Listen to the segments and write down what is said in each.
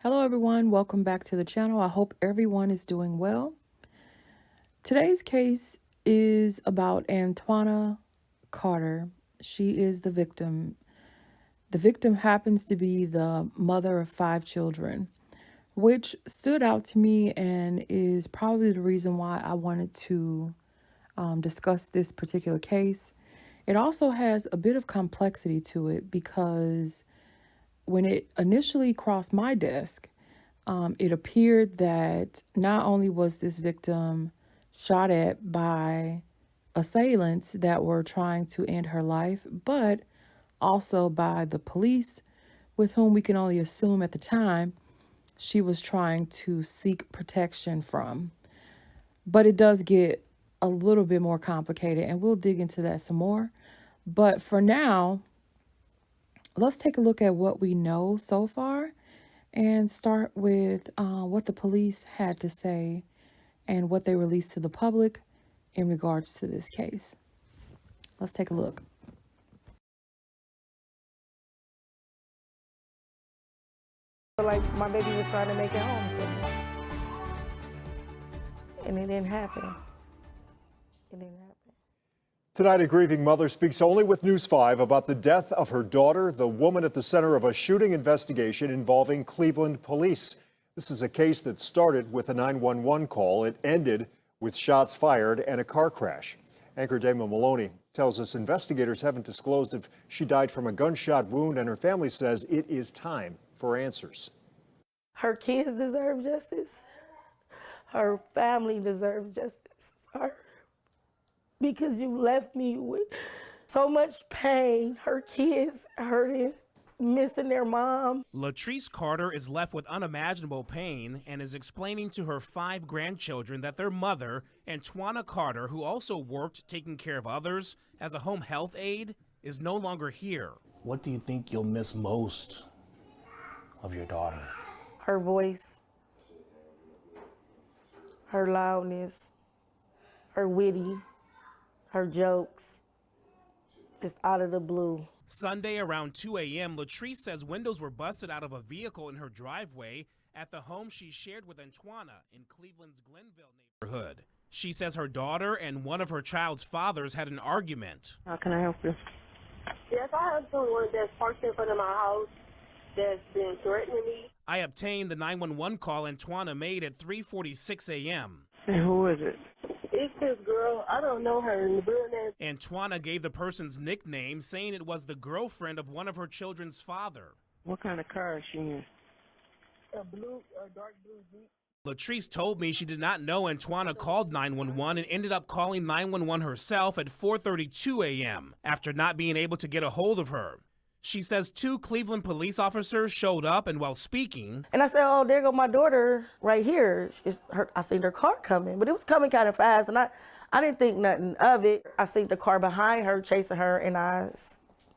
Hello everyone, welcome back to the channel. I hope everyone is doing well. Today's case is about Antwoina Carter. She is the victim. The victim happens to be the mother of 5 children, which stood out to me and is probably the reason why I wanted to discuss this particular case. It also has a bit of complexity to it because when it initially crossed my desk, it appeared that not only was this victim shot at by assailants that were trying to end her life, but also by the police, with whom we can only assume at the time she was trying to seek protection from. But it does get a little bit more complicated, and we'll dig into that some more. But for now, let's take a look at what we know so far and start with what the police had to say and what they released to the public in regards to this case. Let's take a look. Like my baby was trying to make it home to me. And it didn't happen. It didn't happen. Tonight, a grieving mother speaks only with News 5 about the death of her daughter, the woman at the center of a shooting investigation involving Cleveland police. This is a case that started with a 911 call. It ended with shots fired and a car crash. Anchor Damon Maloney tells us investigators haven't disclosed if she died from a gunshot wound, and her family says it is time for answers. Her kids deserve justice. Her family deserves justice. Because you left me with so much pain. Her kids hurting, missing their mom. Latrice Carter is left with unimaginable pain and is explaining to her 5 grandchildren that their mother, Antwoina Carter, who also worked taking care of others as a home health aide, is no longer here. What do you think you'll miss most of your daughter? Her voice, her loudness, her witty, her jokes, just out of the blue. Sunday around 2 a.m., Latrice says windows were busted out of a vehicle in her driveway at the home she shared with Antwoina in Cleveland's Glenville neighborhood. She says her daughter and one of her child's fathers had an argument. How can I help you? Yes, I have someone that's parked in front of my house that's been threatening me. I obtained the 911 call Antwoina made at 3:46 a.m. And who is it? It's this girl. I don't know her. The real name. Antwoina gave the person's nickname, saying it was the girlfriend of one of her children's father. What kind of car is she in? A dark blue Jeep. Latrice told me she did not know Antwoina called 911 and ended up calling 911 herself at 4:32 a.m. after not being able to get a hold of her. She says 2 Cleveland police officers showed up, and while speaking, And I said, oh, there go my daughter right here. I seen her car coming, but it was coming kind of fast, and I didn't think nothing of it. I seen the car behind her chasing her, and I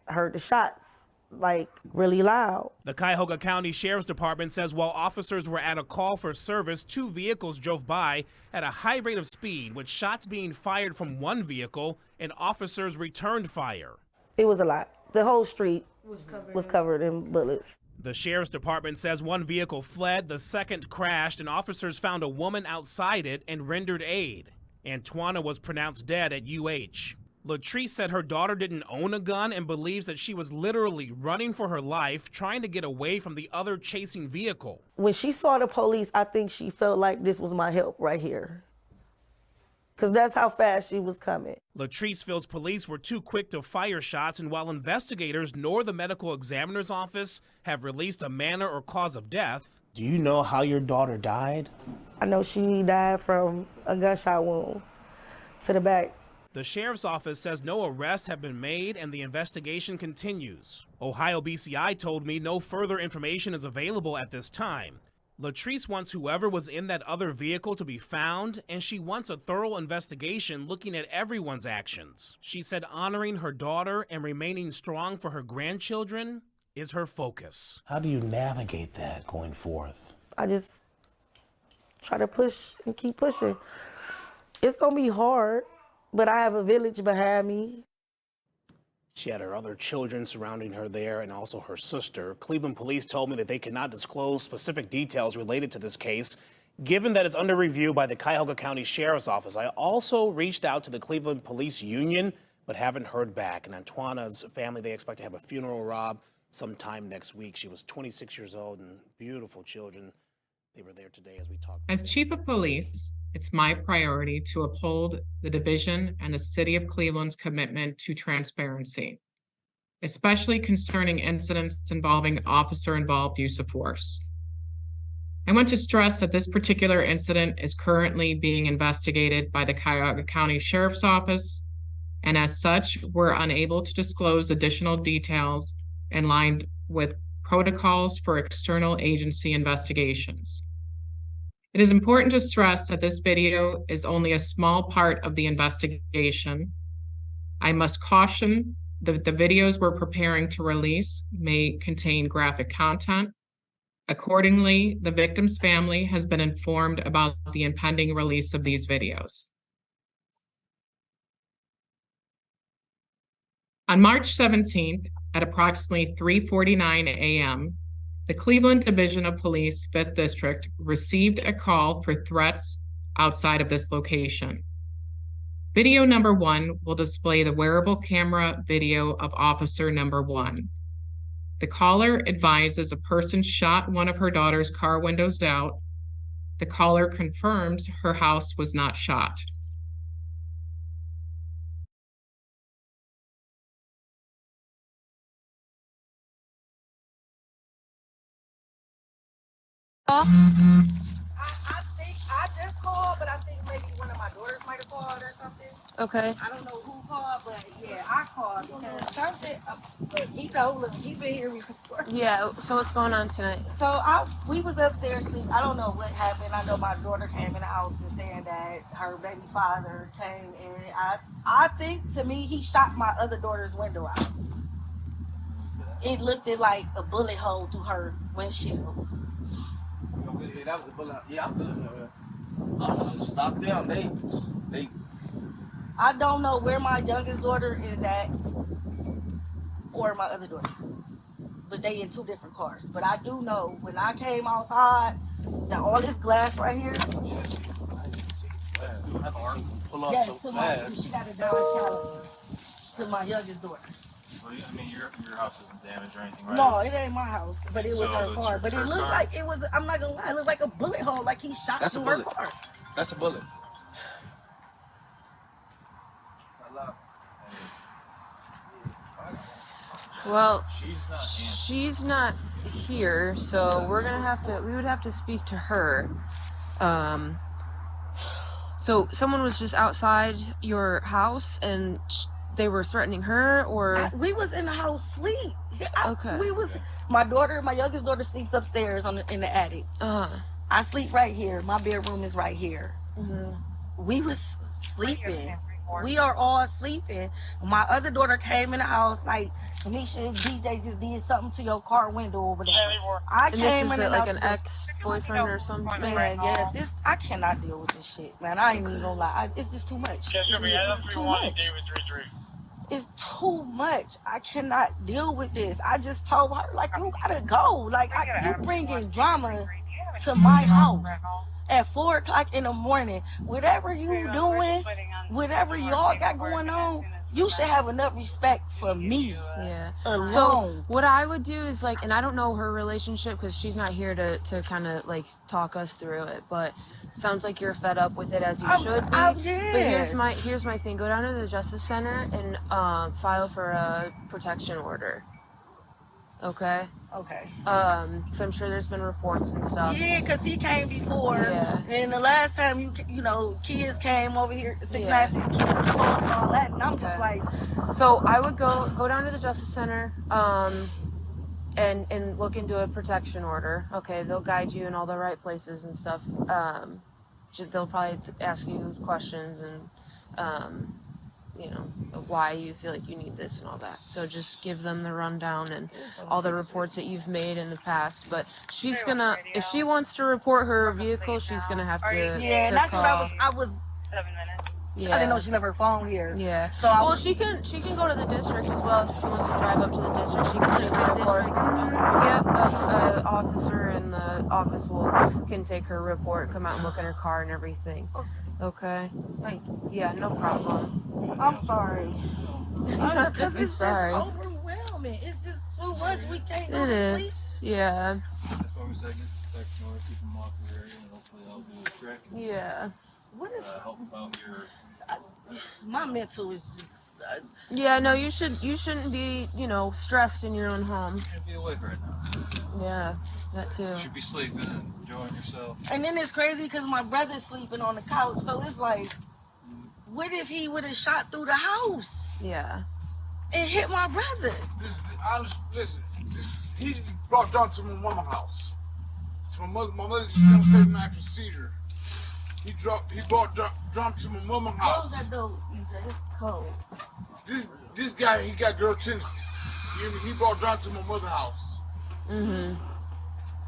heard the shots, like, really loud. the Cuyahoga County Sheriff's Department says while officers were at a call for service, 2 vehicles drove by at a high rate of speed, with shots being fired from one vehicle, and officers returned fire. It was a lot. The whole street was covered in bullets. The Sheriff's Department says one vehicle fled, the second crashed, and officers found a woman outside it and rendered aid. Antwoina was pronounced dead at UH. Latrice said her daughter didn't own a gun and believes that she was literally running for her life, trying to get away from the other chasing vehicle. When she saw the police, I think she felt like this was my help right here. Because that's how fast she was coming. Latrice feels police were too quick to fire shots, and while investigators nor the medical examiner's office have released a manner or cause of death. Do you know how your daughter died? I know she died from a gunshot wound to the back. The sheriff's office says no arrests have been made and the investigation continues. Ohio BCI told me no further information is available at this time. Latrice wants whoever was in that other vehicle to be found, and she wants a thorough investigation looking at everyone's actions. She said honoring her daughter and remaining strong for her grandchildren is her focus. How do you navigate that going forth? I just try to push and keep pushing. It's gonna be hard, but I have a village behind me. She had her other children surrounding her there and also her sister. Cleveland police told me that they cannot disclose specific details related to this case, given that it's under review by the Cuyahoga County Sheriff's Office. I also reached out to the Cleveland Police Union, but haven't heard back. And Antwoina's family, they expect to have a funeral, Rob, sometime next week. She was 26 years old and beautiful children. They were there today as we talked. As chief of police, it's my priority to uphold the division and the city of Cleveland's commitment to transparency, especially concerning incidents involving officer-involved use of force. I want to stress that this particular incident is currently being investigated by the Cuyahoga County Sheriff's Office, and as such, we're unable to disclose additional details in line with protocols for external agency investigations. It is important to stress that this video is only a small part of the investigation. I must caution that the videos we're preparing to release may contain graphic content. Accordingly, the victim's family has been informed about the impending release of these videos. On March 17th, at approximately 3:49 a.m., the Cleveland Division of Police 5th District received a call for threats outside of this location. Video number 1 will display the wearable camera video of officer number 1. The caller advises a person shot one of her daughter's car windows out. The caller confirms her house was not shot. I just called, but I think maybe one of my daughters might have called or something. Okay. I don't know who called, but yeah, I called because something. But he know, look, he been here before. Yeah, so what's going on tonight? So we was upstairs sleeping. I don't know what happened. I know my daughter came in the house and saying that her baby father came, and I think to me he shot my other daughter's window out. It looked like a bullet hole through her windshield. That was a bullet. Yeah, I'm good. Stop them. They. I don't know where my youngest daughter is at or my other daughter, but they in two different cars. But I do know when I came outside, that all this glass right here. Yes. Pull up Yes, so to my, fast. she got it down California, to my youngest daughter. Well, I mean, your house isn't damaged or anything, right? No, it ain't my house, but it was So her it's car. But it her looked car? like it was. I'm not gonna lie, it looked like a bullet hole, like he shot That's a through her bullet. car. That's a bullet. Well, She's not here, so we would have to speak to her. So someone was just outside your house and they were threatening her, or? We was in the house sleep. Okay. We was. My youngest daughter sleeps upstairs in the attic. I sleep right here. My bedroom is right here. Mm-hmm. We was sleeping. We are all sleeping. My other daughter came in the house like, Tamisha, DJ just did something to your car window over there. I And came this in is and like out an ex-boyfriend or something? Man, yes, I cannot deal with this shit, man. I ain't even gonna lie. It's just too much. It's too much. It's too much. I cannot deal with this. I just told her, like, you gotta go. Like, you bringing drama to my house at 4 o'clock in the morning. Whatever you doing, whatever y'all got going on, you should have enough respect for me. Yeah. Alone. So what I would do is like, and I don't know her relationship because she's not here to kind of like talk us through it, but sounds like you're fed up with it as you should be. Yeah. But here's my thing. Go down to the Justice Center and file for a protection order. Okay. Okay. Because I'm sure there's been reports and stuff. Yeah, because he came before. Yeah. And the last time, you know, kids came over here, 696 kids was called and all that. And I'm just like. So I would go down to the Justice Center and look into a protection order. Okay, they'll guide you in all the right places and stuff. They'll probably ask you questions and, you know, why you feel like you need this and all that. So just give them the rundown and all the reports that you've made in the past. But she's gonna, if she wants to report her vehicle, she's gonna have to. Yeah, and that's call. what I was. 7 minutes. I didn't know she left her phone here. Yeah. So well, she can go to the district as well if she wants to drive up to the district. She can take her report. Yep. An officer in the office can take her report, come out and look at her car and everything. Okay. Thank you. Yeah. No problem. I'm sorry. Because it's sorry. just overwhelming. It's just too much. We can't go It to is. sleep. Yeah. That's why we say get protection order, keep them off your area, and hopefully I'll be able to track and Yeah. What if help out your. my mental is just Yeah. No, you shouldn't be, stressed in your own home. You should be awake right now. Yeah. That too. You should be sleeping and enjoying yourself. and then it's crazy because my brother's sleeping on the couch, so it's like, what if he would have shot through the house Yeah. and hit my brother? Listen, he brought John to my mama's house. To my mother just demonstrated an active seizure. He brought John to my mama's Close house. that door, EJ. It's cold. This guy, he got girl tendencies. He brought John to my mother's house. Mhm.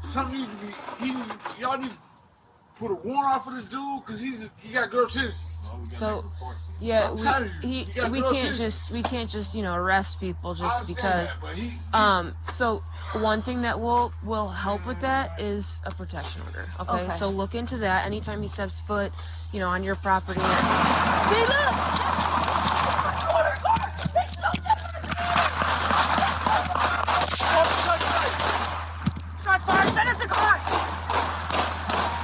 Something needs to be. Y'all need to put a warrant out for this dude because he got girl tendencies. So, yeah, I'm telling you, we he got we girl can't tendencies. just arrest people just I because. understand that, but So one thing that will help with that is a protection order. Okay, Okay. so look into that. Anytime he steps foot, on your property. See, look. Shots fired. Send us a car.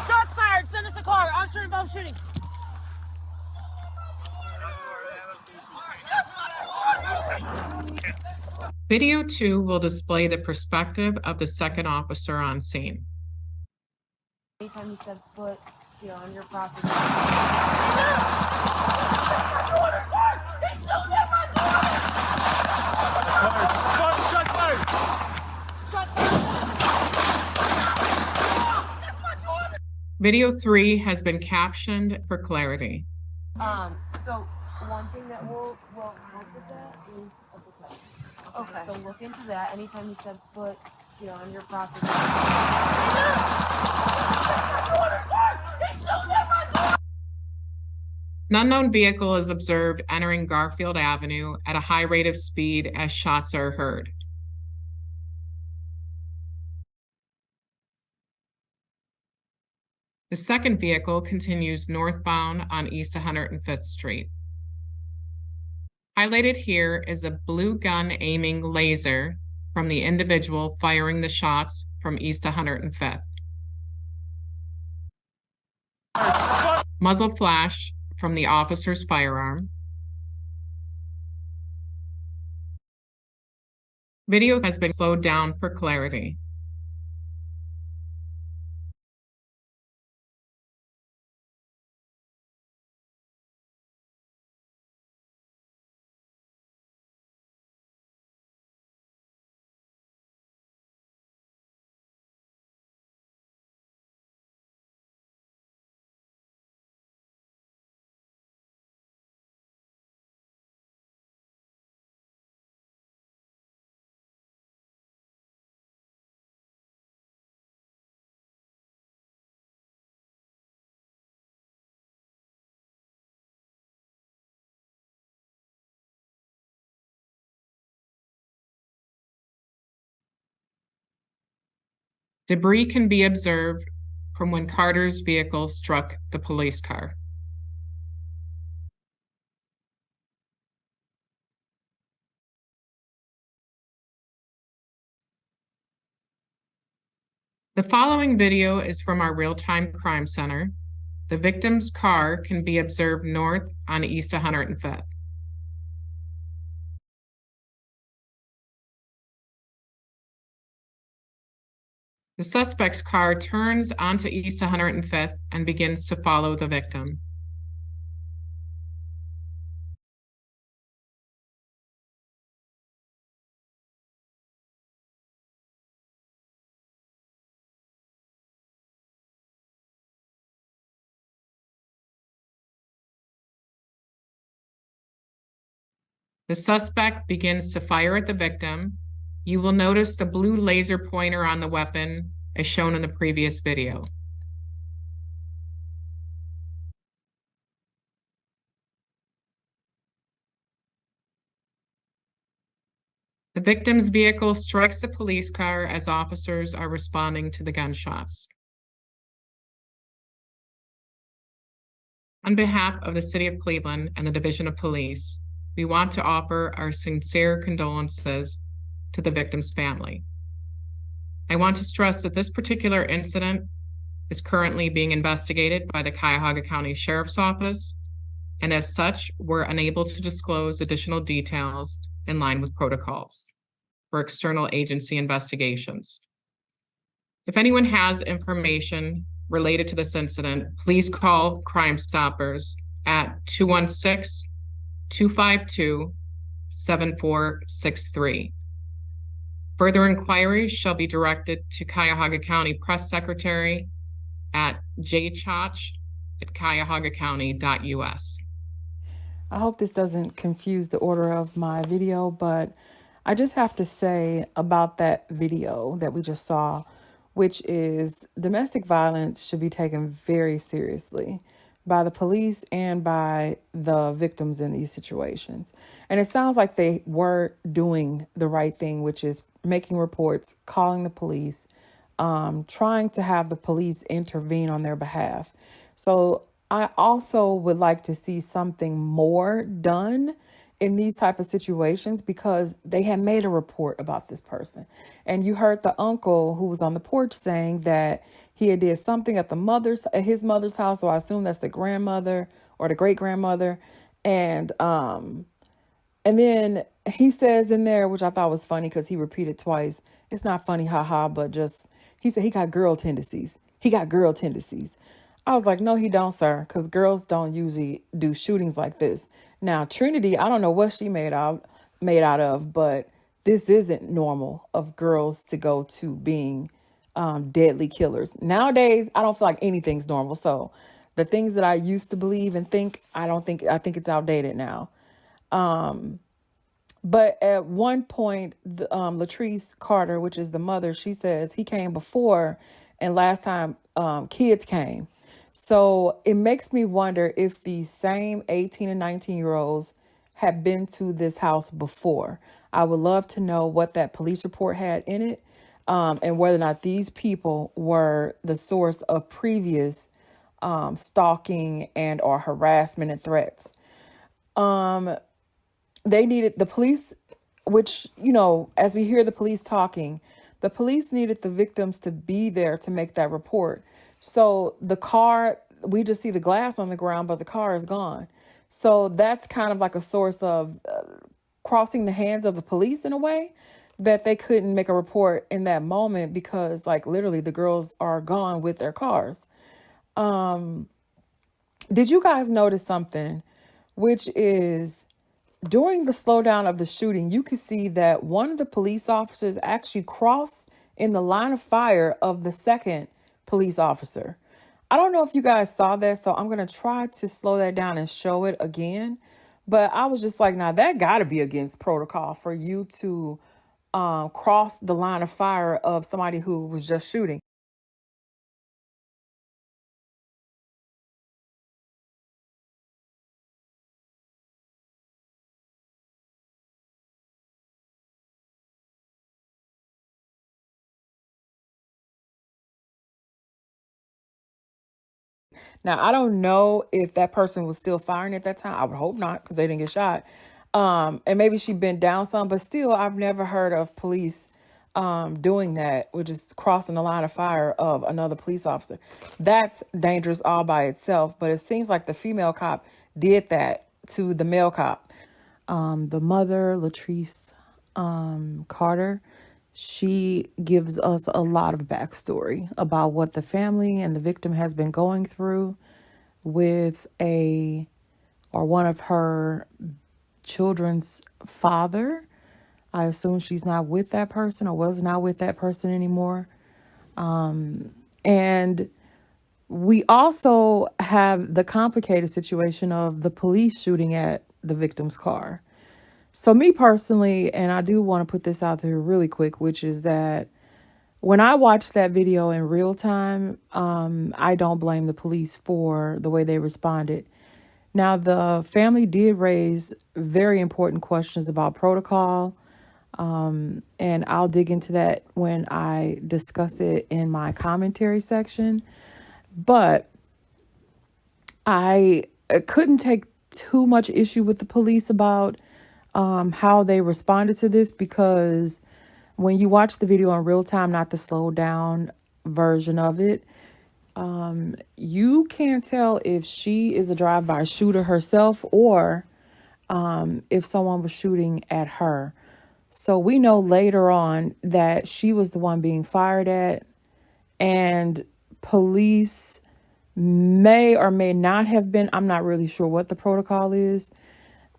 Shots fired. Send us a car. Officer involved shooting. Video 2 will display the perspective of the second officer on scene. Anytime he steps foot, on your property. Video 3 has been captioned for clarity. So one thing that will help with that is a protection. Okay. So look into that. Anytime he steps foot, on your property. An unknown vehicle is observed entering Garfield Avenue at a high rate of speed as shots are heard. The second vehicle continues northbound on East 105th Street. Highlighted here is a blue gun aiming laser from the individual firing the shots from East 105th. Muzzle flash from the officer's firearm. Video has been slowed down for clarity. Debris can be observed from when Carter's vehicle struck the police car. The following video is from our real-time crime center. The victim's car can be observed north on East 105th. The suspect's car turns onto East 105th and begins to follow the victim. The suspect begins to fire at the victim. You will notice the blue laser pointer on the weapon as shown in the previous video. The victim's vehicle strikes the police car as officers are responding to the gunshots. On behalf of the City of Cleveland and the Division of Police, we want to offer our sincere condolences to the victim's family. I want to stress that this particular incident is currently being investigated by the Cuyahoga County Sheriff's Office, and as such, we're unable to disclose additional details in line with protocols for external agency investigations. If anyone has information related to this incident, please call Crime Stoppers at 216-252-7463. Further inquiries shall be directed to Cuyahoga County Press Secretary at jchoch@cuyahogacounty.us. I hope this doesn't confuse the order of my video, but I just have to say about that video that we just saw, which is domestic violence should be taken very seriously by the police and by the victims in these situations. And it sounds like they were doing the right thing, which is making reports, calling the police, trying to have the police intervene on their behalf. So I also would like to see something more done in these type of situations, because they had made a report about this person. And you heard the uncle who was on the porch saying that he had did something at his mother's house. So I assume that's the grandmother or the great grandmother. And then he says in there, which I thought was funny because he repeated twice. It's not funny, haha, but just, he said he got girl tendencies. He got girl tendencies. I was like, no, he don't, sir, because girls don't usually do shootings like this. Now, Trinity, I don't know what she made out of, but this isn't normal of girls to go to being deadly killers. Nowadays, I don't feel like anything's normal. So the things that I used to believe and think, I think it's outdated now. But at one point, Latrice Carter, which is the mother, she says he came before, and last time kids came. So it makes me wonder if these same 18 and 19-year-olds have been to this house before. I would love to know what that police report had in it, and whether or not these people were the source of previous stalking and or harassment and threats. They needed the police, which, you know, as we hear the police talking, the police needed the victims to be there to make that report. So the car, we just see the glass on the ground, but the car is gone. So that's kind of like a source of crossing the hands of the police in a way, that they couldn't make a report in that moment because, like, literally the girls are gone with their cars. Did you guys notice something, which is during the slowdown of the shooting, you could see that one of the police officers actually crossed in the line of fire of the second police officer. I don't know if you guys saw that, so I'm going to try to slow that down and show it again. But I was just like, nah, that got to be against protocol for you to cross the line of fire of somebody who was just shooting. Now, I don't know if that person was still firing at that time. I would hope not, because they didn't get shot. And maybe she bent down some, but still, I've never heard of police doing that, which is crossing the line of fire of another police officer. That's dangerous all by itself, but it seems like the female cop did that to the male cop. The mother, Latrice Carter, she gives us a lot of backstory about what the family and the victim has been going through with one of her children's father. I assume she's not with that person or was not with that person anymore. And we also have the complicated situation of the police shooting at the victim's car. So me personally, and I do want to put this out there really quick, which is that when I watched that video in real time, I don't blame the police for the way they responded. Now, the family did raise very important questions about protocol. And I'll dig into that when I discuss it in my commentary section. But I couldn't take too much issue with the police about how they responded to this, because when you watch the video in real time, not the slowed down version of it, you can't tell if she is a drive-by shooter herself or if someone was shooting at her. So we know later on that she was the one being fired at, and police may or may not have been, I'm not really sure what the protocol is,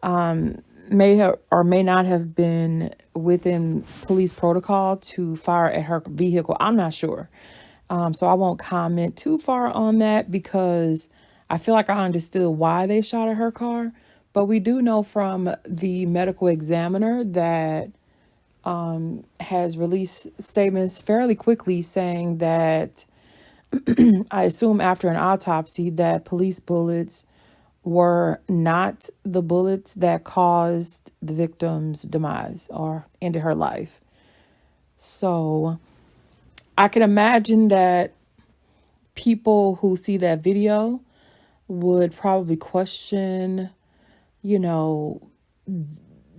may have or may not have been within police protocol to fire at her vehicle. I'm not sure. So I won't comment too far on that, because I feel like I understood why they shot at her car. But we do know from the medical examiner that has released statements fairly quickly saying that, I assume after an autopsy, that police bullets were not the bullets that caused the victim's demise or ended her life. So I can imagine that people who see that video would probably question,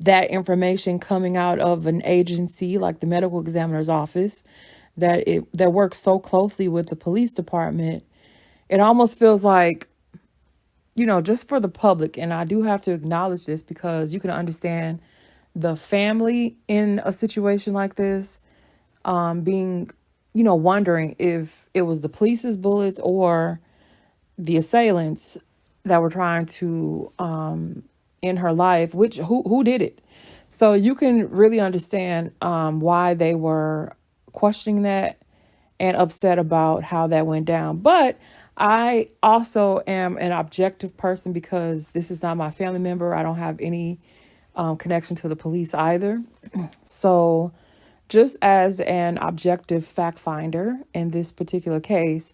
that information coming out of an agency like the medical examiner's office that works so closely with the police department. It almost feels like, just for the public, and I do have to acknowledge this because you can understand the family in a situation like this, being, wondering if it was the police's bullets or the assailants that were trying to end her life, who did it. So you can really understand why they were questioning that and upset about how that went down. But I also am an objective person, because this is not my family member. I don't have any connection to the police either. So just as an objective fact finder in this particular case,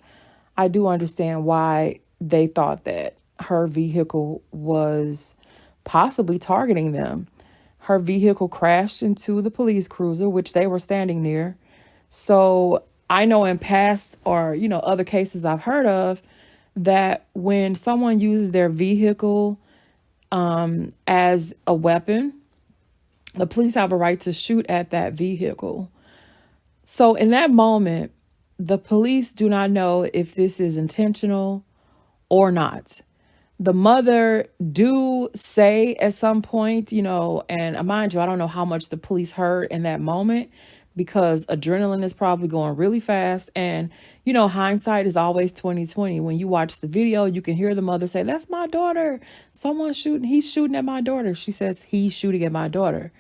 I do understand why they thought that her vehicle was possibly targeting them. Her vehicle crashed into the police cruiser, which they were standing near. So I know in past or, other cases I've heard of, that when someone uses their vehicle as a weapon, the police have a right to shoot at that vehicle. So in that moment, the police do not know if this is intentional or not. The mother do say at some point, and mind you, I don't know how much the police heard in that moment, because adrenaline is probably going really fast. And, hindsight is always 20/20. When you watch the video, you can hear the mother say, "That's my daughter. Someone's shooting. He's shooting at my daughter." She says, "He's shooting at my daughter."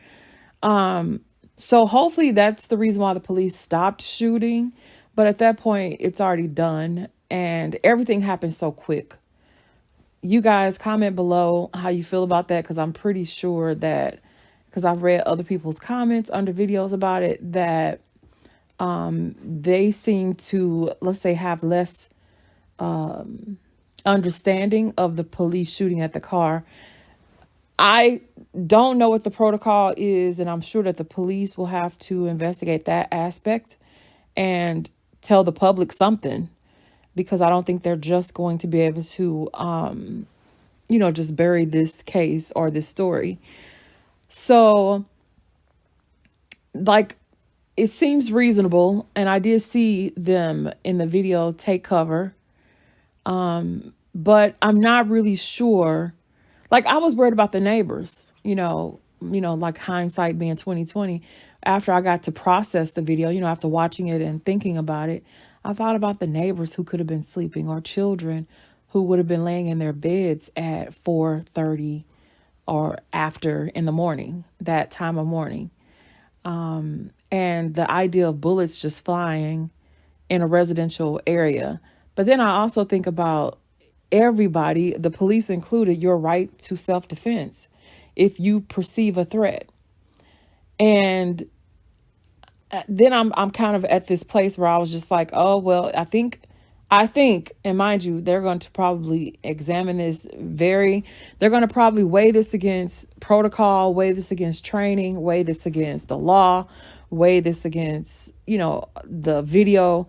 So hopefully that's the reason why the police stopped shooting. But at that point, it's already done, and everything happened so quick. You guys comment below how you feel about that, because I'm pretty sure that, because I've read other people's comments under videos about it, that they seem to, let's say, have less understanding of the police shooting at the car. I don't know what the protocol is, and I'm sure that the police will have to investigate that aspect and tell the public something, because I don't think they're just going to be able to, just bury this case or this story. So, it seems reasonable, and I did see them in the video take cover, but I'm not really sure. I was worried about the neighbors, hindsight being 20/20. After I got to process the video, after watching it and thinking about it, I thought about the neighbors who could have been sleeping, or children who would have been laying in their beds at 4:30 or after in the morning, that time of morning. And the idea of bullets just flying in a residential area. But then I also think about everybody, the police included, your right to self-defense if you perceive a threat. And then I'm kind of at this place where I was just like, oh, well, I think I think, and mind you, they're going to probably examine this they're going to probably weigh this against protocol, weigh this against training, weigh this against the law, weigh this against, the video.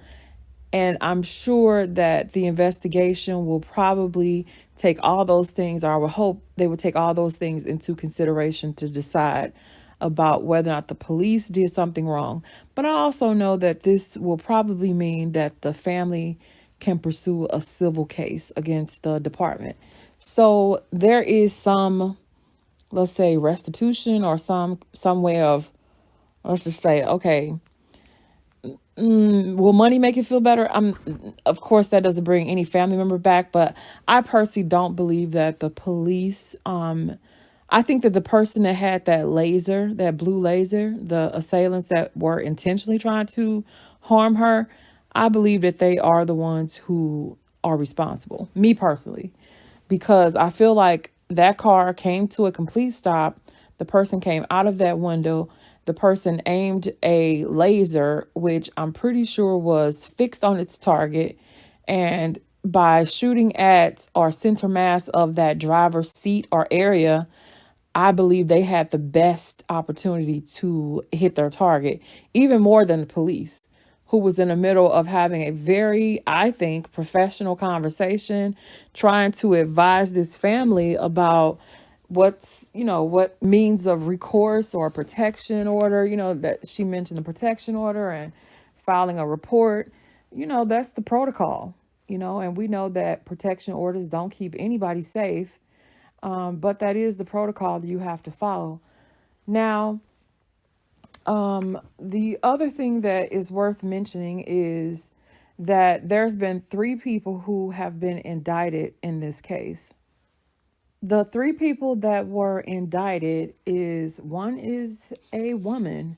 And I'm sure that the investigation will probably take all those things, or I would hope they would take all those things into consideration to decide about whether or not the police did something wrong. But I also know that this will probably mean that the family can pursue a civil case against the department. So there is some, let's say, restitution or some way of, let's just say, okay, will money make it feel better? Of course, that doesn't bring any family member back, but I personally don't believe that the police, I think that the person that had that blue laser, the assailants that were intentionally trying to harm her, I believe that they are the ones who are responsible, me personally, because I feel like that car came to a complete stop. The person came out of that window. The person aimed a laser, which I'm pretty sure was fixed on its target. And by shooting at or center mass of that driver's seat or area, I believe they had the best opportunity to hit their target, even more than the police, who was in the middle of having a very, I think, professional conversation, trying to advise this family about what means of recourse or protection order, that she mentioned the protection order and filing a report. That's the protocol, and we know that protection orders don't keep anybody safe. But that is the protocol that you have to follow. Now, the other thing that is worth mentioning is that there's been 3 people who have been indicted in this case. The 3 people that were indicted one is a woman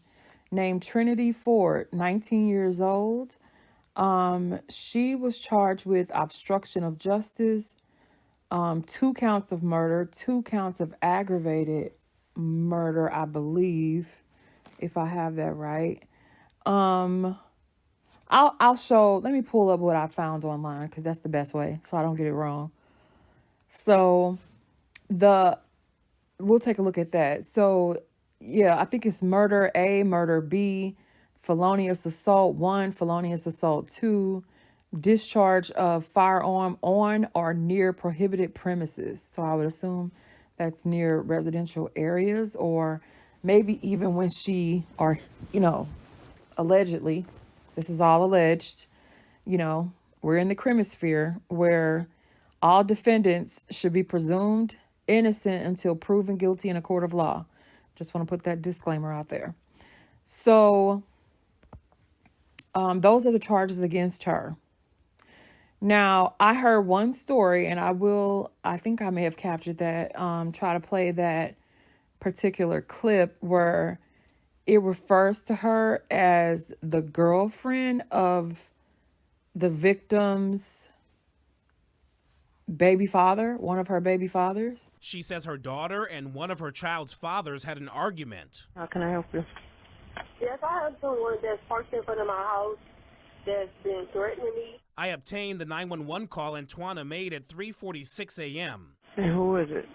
named Trinity Ford, 19 years old. She was charged with obstruction of justice, 2 counts of murder, 2 counts of aggravated murder, I believe, if I have that right. I'll show, let me pull up what I found online because that's the best way so I don't get it wrong. So we'll take a look at that. So yeah, I think it's murder A, murder B, felonious assault 1, felonious assault 2, discharge of firearm on or near prohibited premises. So I would assume that's near residential areas, or maybe even when allegedly, this is all alleged, we're in the Crimisphere where all defendants should be presumed innocent until proven guilty in a court of law. Just want to put that disclaimer out there. So those are the charges against her. Now, I heard one story, and I think I may have captured that, try to play that particular clip where it refers to her as the girlfriend of the victim's baby father, one of her baby fathers. She says her daughter and one of her child's fathers had an argument. How can I help you? Yes, I have someone that's parked in front of my house that's been threatening me. I obtained the 911 call Antwoina made at 3:46 a.m. And who is it?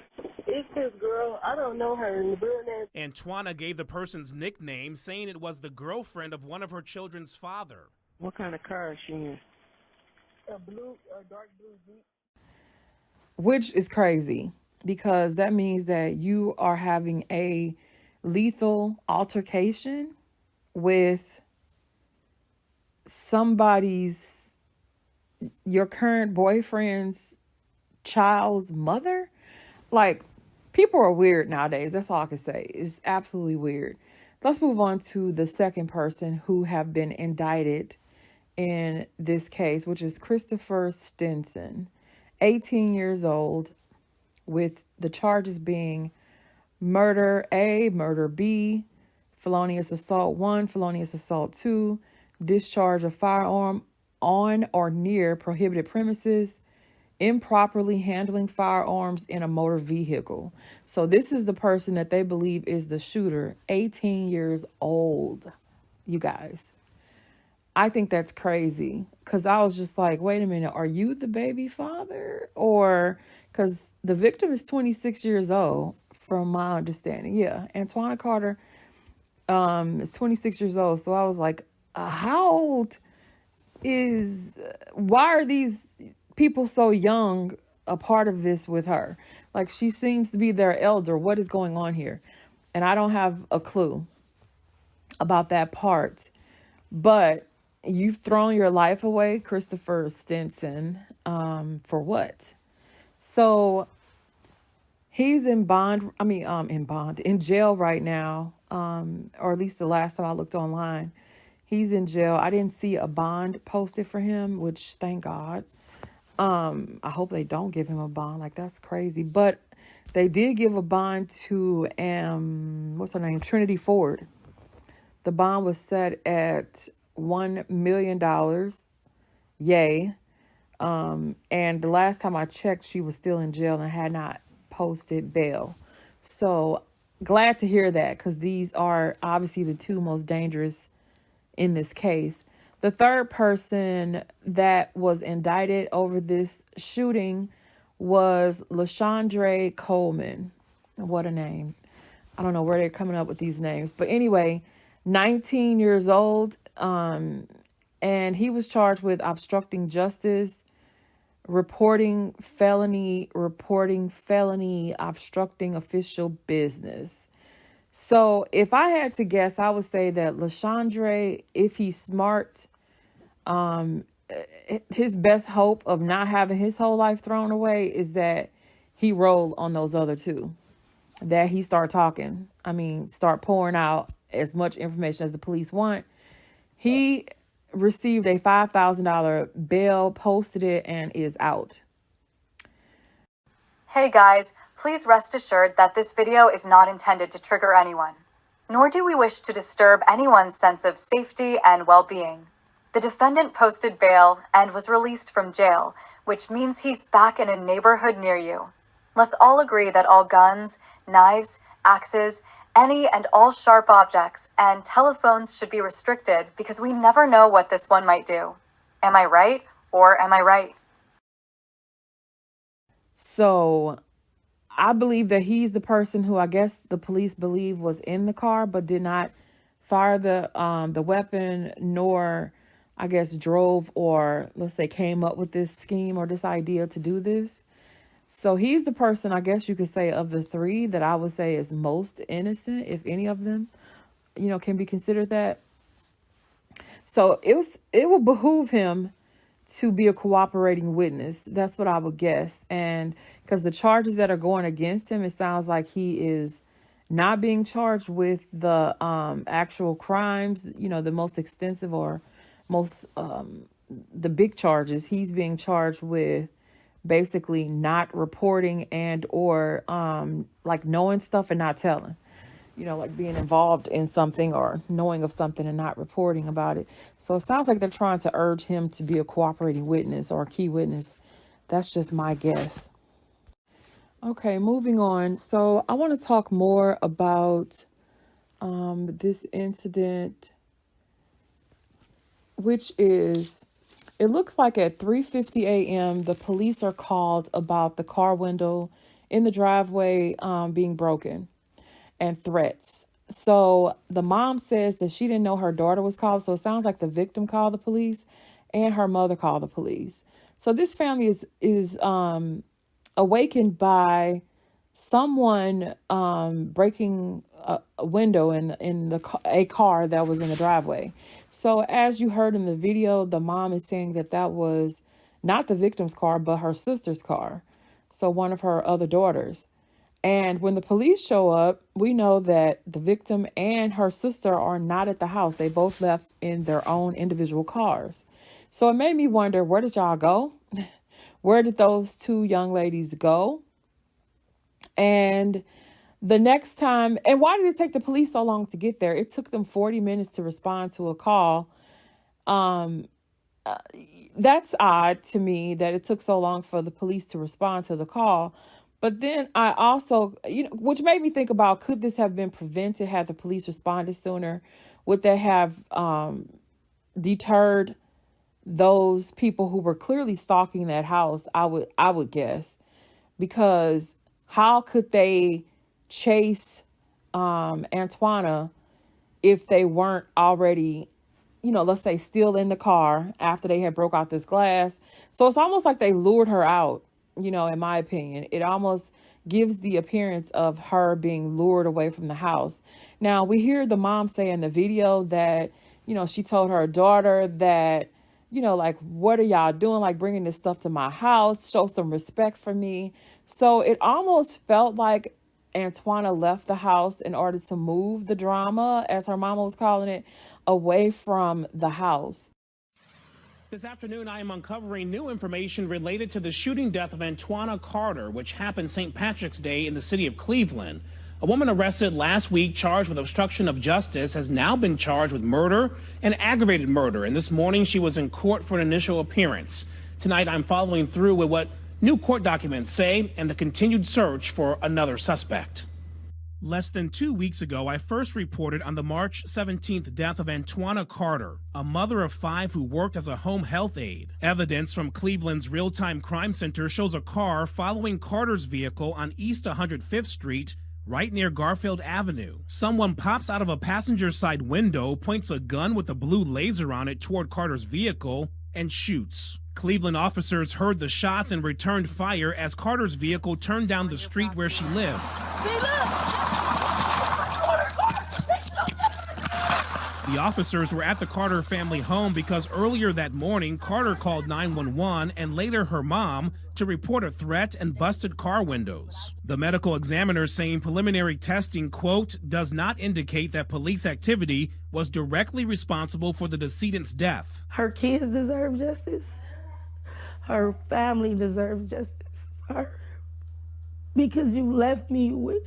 It's this girl. I don't know her in the building. Antwoina gave the person's nickname, saying it was the girlfriend of one of her children's father. What kind of car is she in? A dark blue Jeep. Which is crazy, because that means that you are having a lethal altercation with your current boyfriend's child's mother. Like, people are weird nowadays. That's all I can say. It's absolutely weird. Let's move on to the second person who have been indicted in this case, which is Christopher Stinson, 18 years old, with the charges being murder A, murder B, felonious assault 1, felonious assault 2, discharge of firearm on or near prohibited premises, improperly handling firearms in a motor vehicle. So this is the person that they believe is the shooter, 18 years old, you guys. I think that's crazy, because I was just like, wait a minute, are you the baby father? Or because the victim is 26 years old, from my understanding. Yeah, Antwoina Carter is 26 years old. So I was like, how old why are these people so young a part of this with her? Like, she seems to be their elder. What is going on here? And I don't have a clue about that part. But you've thrown your life away, Christopher Stinson, for what? So he's in jail right now, or at least the last time I looked online. He's in jail. I didn't see a bond posted for him, which thank God. I hope they don't give him a bond. Like, that's crazy. But they did give a bond to, what's her name? Trinity Ford. The bond was set at $1 million. Yay. And the last time I checked, she was still in jail and had not posted bail. So glad to hear that, because these are obviously the two most dangerous in this case. The third person that was indicted over this shooting was LaShondre Coleman. What a name. I don't know where they're coming up with these names. But anyway, 19 years old. And he was charged with obstructing justice, reporting felony, obstructing official business. So if I had to guess, I would say that LaShondre, if he's smart, his best hope of not having his whole life thrown away is that he roll on those other two, that he start talking. Start pouring out as much information as the police want. He received a $5,000 bail, posted it, and is out. Hey guys, please rest assured that this video is not intended to trigger anyone, nor do we wish to disturb anyone's sense of safety and well-being. The defendant posted bail and was released from jail, which means he's back in a neighborhood near you. Let's all agree that all guns, knives, axes, any and all sharp objects, and telephones should be restricted because we never know what this one might do. Am I right, or am I right? So I believe that he's the person who I guess the police believe was in the car, but did not fire the weapon, nor I guess drove, or let's say came up with this scheme or this idea to do this. So he's the person, I guess you could say, of the three that I would say is most innocent, if any of them, can be considered that. So it will behoove him to be a cooperating witness. That's what I would guess. And because the charges that are going against him, it sounds like he is not being charged with the actual crimes, the most extensive or most the big charges. He's being charged with basically not reporting and or like knowing stuff and not telling, like being involved in something or knowing of something and not reporting about it. So it sounds like they're trying to urge him to be a cooperating witness or a key witness. That's just my guess. Okay, moving on. So I want to talk more about this incident, which is, it looks like at 3:50 a.m., the police are called about the car window in the driveway being broken and threats. So the mom says that she didn't know her daughter was called. So it sounds like the victim called the police and her mother called the police. So this family is awakened by someone breaking a window in a car that was in the driveway. So as you heard in the video, the mom is saying that was not the victim's car, but her sister's car. So one of her other daughters. And when the police show up, we know that the victim and her sister are not at the house. They both left in their own individual cars. So it made me wonder, where did y'all go? Where did those two young ladies go? And the next time, and why did it take the police so long to get there? It took them 40 minutes to respond to a call. That's odd to me that it took so long for the police to respond to the call. But then I also, which made me think about, could this have been prevented had the police responded sooner? Would they have deterred those people who were clearly stalking that house, I would guess, because how could they chase Antwoina if they weren't already, let's say still in the car after they had broke out this glass? So it's almost like they lured her out, in my opinion. It almost gives the appearance of her being lured away from the house. Now, we hear the mom say in the video that, she told her daughter that, like, what are y'all doing? Like, bringing this stuff to my house, show some respect for me. So it almost felt like Antwoina left the house in order to move the drama, as her mama was calling it, away from the house. This afternoon, I am uncovering new information related to the shooting death of Antwoina Carter, which happened St. Patrick's Day in the city of Cleveland. A woman arrested last week charged with obstruction of justice has now been charged with murder and aggravated murder. And this morning, she was in court for an initial appearance. Tonight, I'm following through with what new court documents say and the continued search for another suspect. Less than 2 weeks ago, I first reported on the March 17th death of Antwoina Carter, a mother of 5 who worked as a home health aide. Evidence from Cleveland's real-time crime center shows a car following Carter's vehicle on East 105th Street, right near Garfield Avenue. Someone pops out of a passenger side window, points a gun with a blue laser on it toward Carter's vehicle, and shoots. Cleveland officers heard the shots and returned fire as Carter's vehicle turned down the street where she lived. The officers were at the Carter family home because earlier that morning, Carter called 911 and later her mom to report a threat and busted car windows. The medical examiner saying preliminary testing, quote, does not indicate that police activity was directly responsible for the decedent's death. Her kids deserve justice. Her family deserves justice. Because you left me with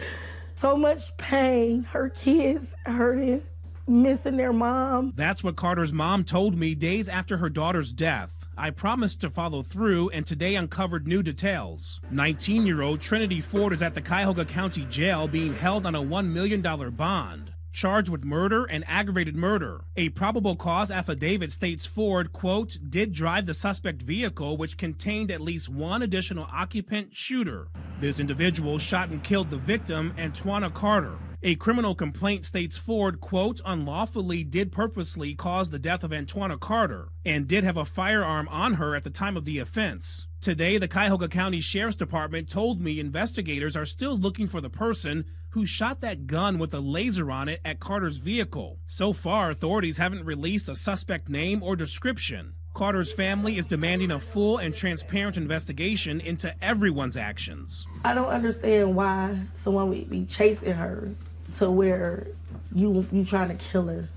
so much pain. Her kids hurting, missing their mom. That's what Carter's mom told me days after her daughter's death. I promised to follow through and today uncovered new details. 19-year-old Trinity Ford is at the Cuyahoga County Jail being held on a $1 million bond, charged with murder and aggravated murder. A probable cause affidavit states Ford, quote, did drive the suspect vehicle, which contained at least one additional occupant shooter. This individual shot and killed the victim, Antwoina Carter. A criminal complaint states Ford, quote, unlawfully did purposely cause the death of Antwoina Carter and did have a firearm on her at the time of the offense. Today, the Cuyahoga County Sheriff's Department told me investigators are still looking for the person who shot that gun with a laser on it at Carter's vehicle. So far, authorities haven't released a suspect name or description. Carter's family is demanding a full and transparent investigation into everyone's actions. I don't understand why someone would be chasing her to where you trying to kill her.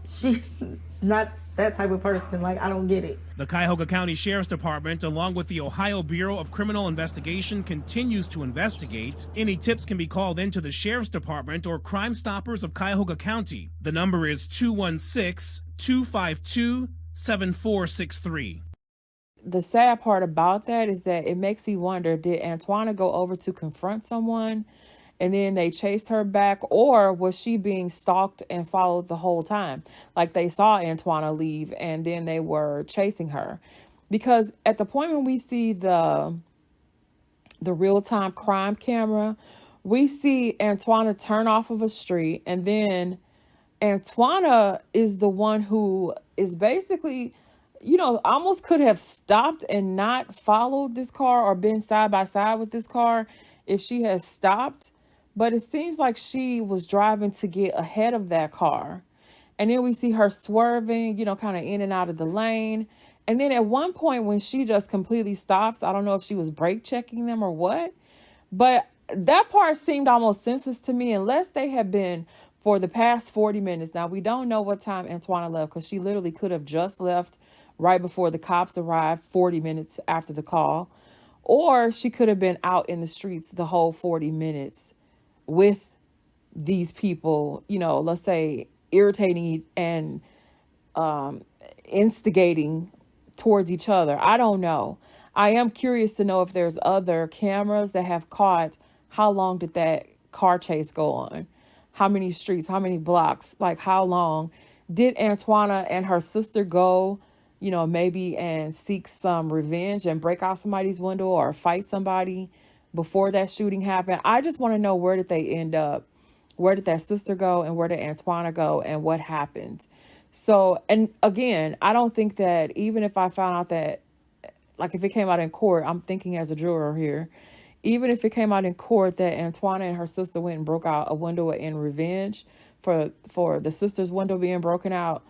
She not that type of person. Like, I don't get it. The Cuyahoga County Sheriff's Department, along with the Ohio Bureau of Criminal Investigation, continues to investigate. Any tips can be called into the Sheriff's Department or Crime Stoppers of Cuyahoga County. The number is 216-252-7463. The sad part about that is that it makes me wonder, did Antwoina go over to confront someone and then they chased her back, or was she being stalked and followed the whole time? Like, they saw Antwoina leave and then they were chasing her. Because at the point when we see the real-time crime camera, we see Antwoina turn off of a street, and then Antwoina is the one who is basically, almost could have stopped and not followed this car or been side by side with this car if she had stopped. But it seems like she was driving to get ahead of that car. And then we see her swerving, kind of in and out of the lane. And then at one point when she just completely stops, I don't know if she was brake checking them or what, but that part seemed almost senseless to me, unless they had been for the past 40 minutes. Now, we don't know what time Antwoina left, because she literally could have just left right before the cops arrived 40 minutes after the call, or she could have been out in the streets the whole 40 minutes with these people, let's say irritating and instigating towards each other. I don't know. I am curious to know if there's other cameras that have caught how long did that car chase go on, how many streets, how many blocks, like how long, Did Antwoina and her sister go, maybe and seek some revenge and break out somebody's window or fight somebody before that shooting happened? I just want to know, where did they end up? Where did that sister go, and where did Antwoina go, and what happened? So, and again, I don't think that even if I found out that, like, if it came out in court, I'm thinking as a juror here, even if it came out in court that Antwoina and her sister went and broke out a window in revenge for the sister's window being broken out,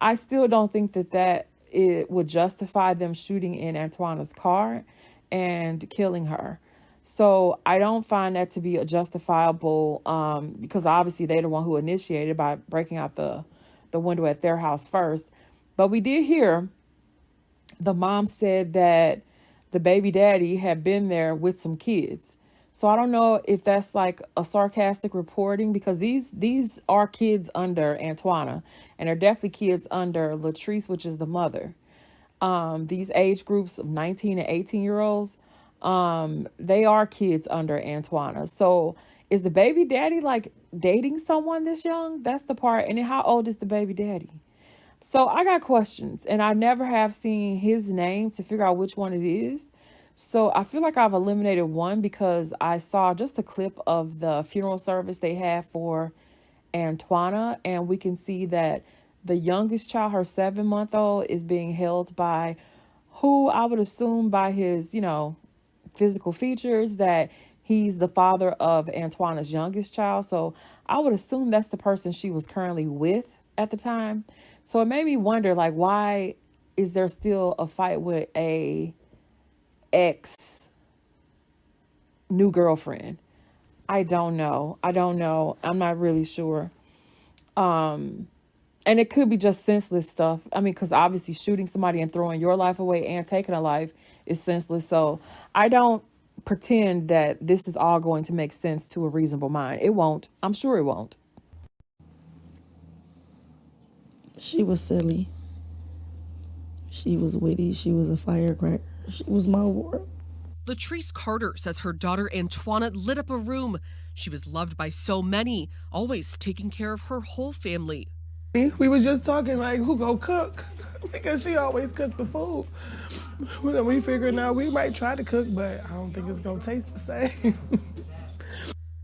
I still don't think that it would justify them shooting in Antwoina's car and killing her. So I don't find that to be a justifiable, because obviously they're the one who initiated by breaking out the window at their house first. But we did hear the mom said that the baby daddy had been there with some kids. So I don't know if that's like a sarcastic reporting, because these are kids under Antwoina, and they're definitely kids under Latrice, which is the mother. These age groups of 19 and 18-year-olds, they are kids under Antwoina. So is the baby daddy like dating someone this young? That's the part. And then how old is the baby daddy? So I got questions, and I never have seen his name to figure out which one it is. So I feel like I've eliminated one, because I saw just a clip of the funeral service they had for Antwoina, and we can see that the youngest child, her 7-month-old, is being held by who I would assume by his, physical features that he's the father of Antwoina's youngest child. So I would assume that's the person she was currently with at the time. So it made me wonder, like, why is there still a fight with a ex new girlfriend? I don't know. I'm not really sure. And it could be just senseless stuff. I mean, because obviously shooting somebody and throwing your life away and taking a life is senseless. So I don't pretend that this is all going to make sense to a reasonable mind. It won't. I'm sure it won't. She was silly. She was witty. She was a firecracker. She was my world. Latrice Carter says her daughter Antwoina lit up a room. She was loved by so many, always taking care of her whole family. We was just talking like, who go cook? Because she always cooked the food. We figured now we might try to cook, but I don't think it's gonna taste the same.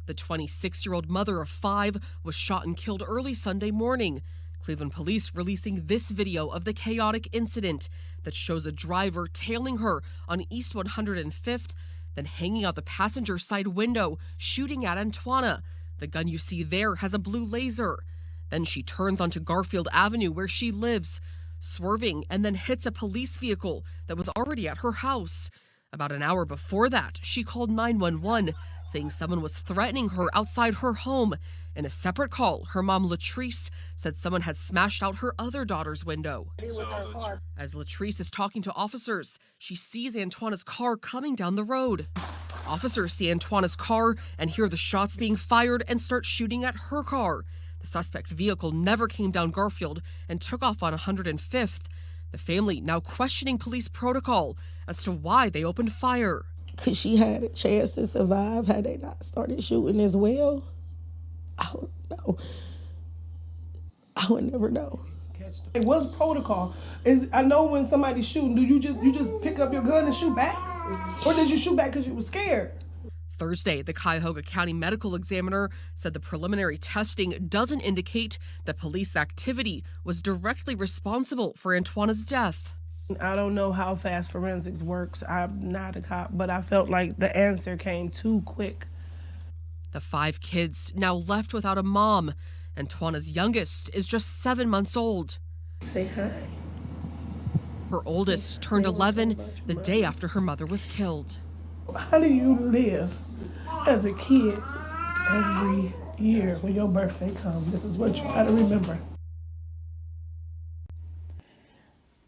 The 26-year-old mother of 5 was shot and killed early Sunday morning. Cleveland police releasing this video of the chaotic incident that shows a driver tailing her on East 105th, then hanging out the passenger side window, shooting at Antwoina. The gun you see there has a blue laser. Then she turns onto Garfield Avenue where she lives, swerving and then hits a police vehicle that was already at her house. About an hour before that, she called 911, saying someone was threatening her outside her home. In a separate call, her mom, Latrice, said someone had smashed out her other daughter's window. As Latrice is talking to officers, she sees Antwoina's car coming down the road. Officers see Antwoina's car and hear the shots being fired and start shooting at her car. The suspect vehicle never came down Garfield and took off on 105th. The family now questioning police protocol as to why they opened fire. Could she had a chance to survive had they not started shooting as well? I don't know. I would never know. It was protocol. I know when somebody's shooting, do you just pick up your gun and shoot back? Or did you shoot back because you were scared? Thursday, the Cuyahoga County medical examiner said the preliminary testing doesn't indicate that police activity was directly responsible for Antwoina's death. I don't know how fast forensics works. I'm not a cop, but I felt like the answer came too quick. The 5 kids now left without a mom. Antwoina's youngest is just 7 months old. Say hi. Her oldest turned 11 the day after her mother was killed. How do you live as a kid every year when your birthday comes? This is what you gotta remember.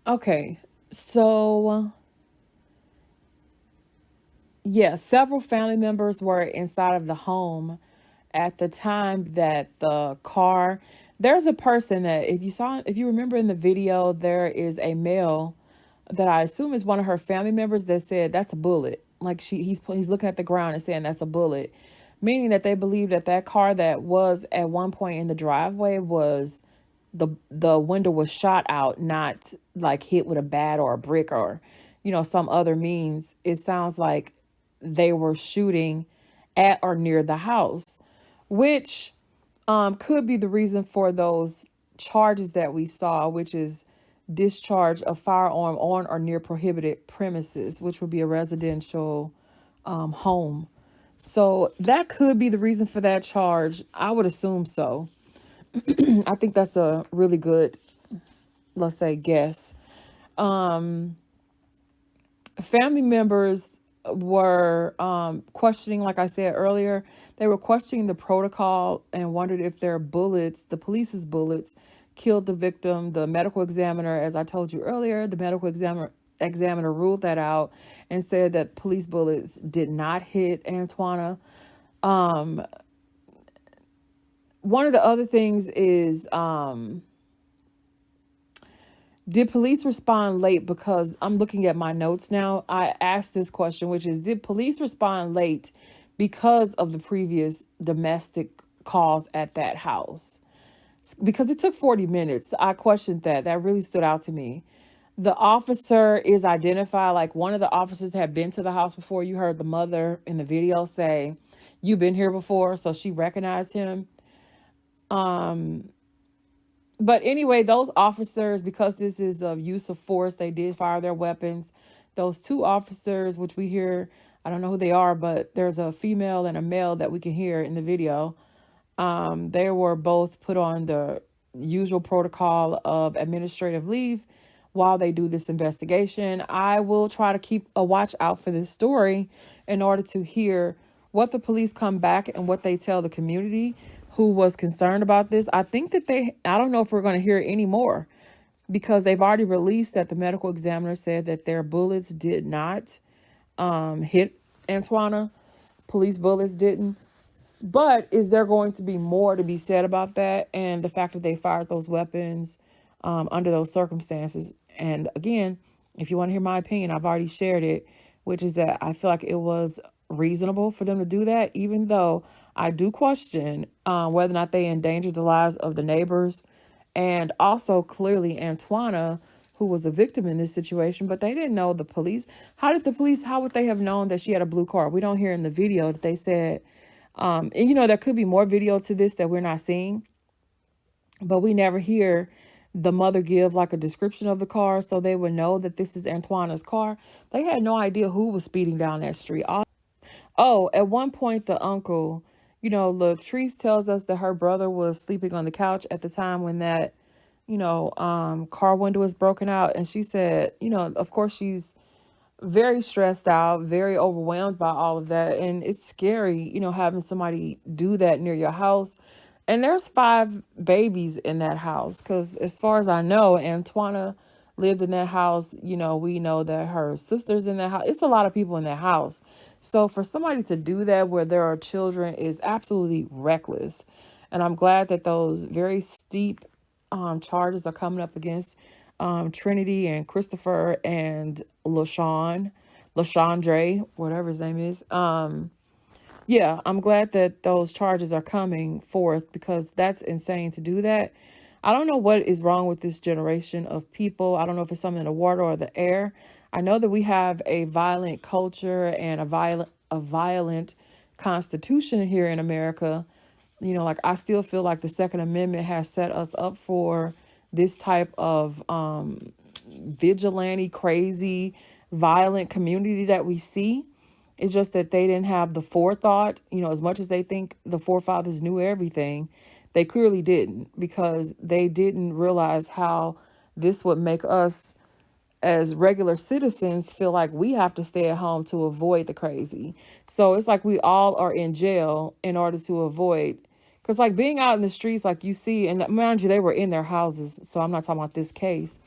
Okay, so yeah, several family members were inside of the home at the time that the car, there's a person that if you remember in the video, there is a male that I assume is one of her family members that said that's a bullet. Like he's looking at the ground and saying that's a bullet, meaning that they believe that car that was at one point in the driveway was the window was shot out, not like hit with a bat or a brick or, some other means. It sounds like they were shooting at or near the house, which could be the reason for those charges that we saw, which is discharge of firearm on or near prohibited premises, which would be a residential home. So that could be the reason for that charge. I would assume so. I think that's a really good, let's say, guess. Family members were questioning, like I said earlier, they were questioning the protocol and wondered if their bullets, the police's bullets, killed the victim. The medical examiner, as I told you earlier, the medical examiner ruled that out and said that police bullets did not hit Antwoina. One of the other things is, did police respond late? Because I'm looking at my notes now. I asked this question, which is, did police respond late because of the previous domestic calls at that house? Because it took 40 minutes. I questioned that. That really stood out to me. The officer is identified, like one of the officers had been to the house before. You heard the mother in the video say, "You've been here before," so she recognized him. But anyway, those officers, because this is a use of force, they did fire their weapons. Those two officers, which we hear, I don't know who they are, but there's a female and a male that we can hear in the video. They were both put on the usual protocol of administrative leave while they do this investigation. I will try to keep a watch out for this story in order to hear what the police come back and what they tell the community who was concerned about this. I think that I don't know if we're going to hear any more, because they've already released that the medical examiner said that their bullets did not hit Antwoina. Police bullets didn't. But is there going to be more to be said about that and the fact that they fired those weapons under those circumstances? And again, if you want to hear my opinion, I've already shared it, which is that I feel like it was reasonable for them to do that, even though I do question whether or not they endangered the lives of the neighbors, and also clearly Antwoina, who was a victim in this situation, but they didn't know the police. How would they have known that she had a blue car? We don't hear in the video that they said, and there could be more video to this that we're not seeing, but we never hear the mother give like a description of the car, so they would know that this is Antwoina's car. They had no idea who was speeding down that street. Oh, at one point, the uncle, Latrice tells us that her brother was sleeping on the couch at the time when that, car window was broken out. And she said, of course, she's very stressed out, very overwhelmed by all of that. And it's scary, having somebody do that near your house. And there's 5 babies in that house, because as far as I know, Antwoina lived in that house. We know that her sister's in that house. It's a lot of people in that house. So for somebody to do that where there are children is absolutely reckless. And I'm glad that those very steep charges are coming up against Trinity and Christopher and LaShondre, whatever his name is. Yeah, I'm glad that those charges are coming forth, because that's insane to do that. I don't know what is wrong with this generation of people. I don't know if it's something in the water or the air. I know that we have a violent culture and a violent constitution here in America. I still feel like the Second Amendment has set us up for this type of vigilante, crazy, violent community that we see. It's just that they didn't have the forethought, as much as they think the forefathers knew everything, they clearly didn't, because they didn't realize how this would make us as regular citizens feel like we have to stay at home to avoid the crazy. So it's like we all are in jail in order to avoid, because like being out in the streets, like you see, and mind you, they were in their houses, so I'm not talking about this case,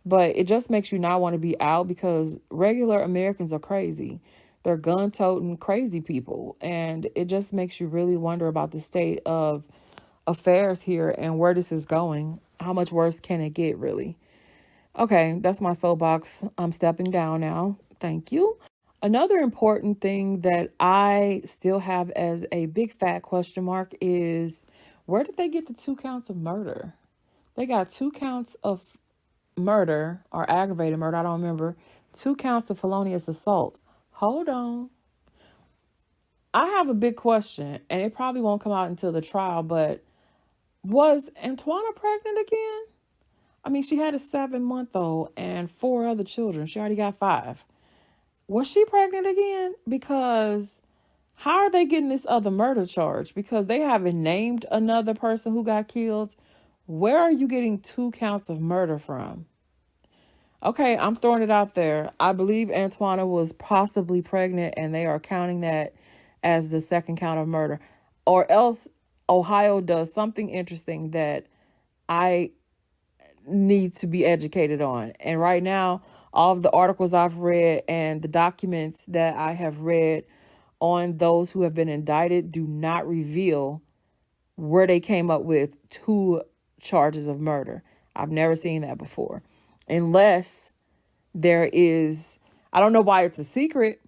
but it just makes you not want to be out, because regular Americans are crazy. They're gun-toting crazy people. And it just makes you really wonder about the state of affairs here and where this is going. How much worse can it get, really? Okay, that's my soapbox. I'm stepping down now. Thank you. Another important thing that I still have as a big fat question mark is, where did they get the 2 counts of murder? They got 2 counts of murder or aggravated murder. I don't remember. 2 counts of felonious assault. Hold on. I have a big question, and it probably won't come out until the trial, but was Antwoina pregnant again? I mean, she had a 7-month-old and 4 other children. She already got 5. Was she pregnant again? Because how are they getting this other murder charge? Because they haven't named another person who got killed. Where are you getting 2 counts of murder from? Okay, I'm throwing it out there. I believe Antwoina was possibly pregnant, and they are counting that as the 2nd count of murder. Or else Ohio does something interesting that I need to be educated on. And right now, all of the articles I've read and the documents that I have read on those who have been indicted do not reveal where they came up with 2 charges of murder. I've never seen that before. Unless there is, I don't know why it's a secret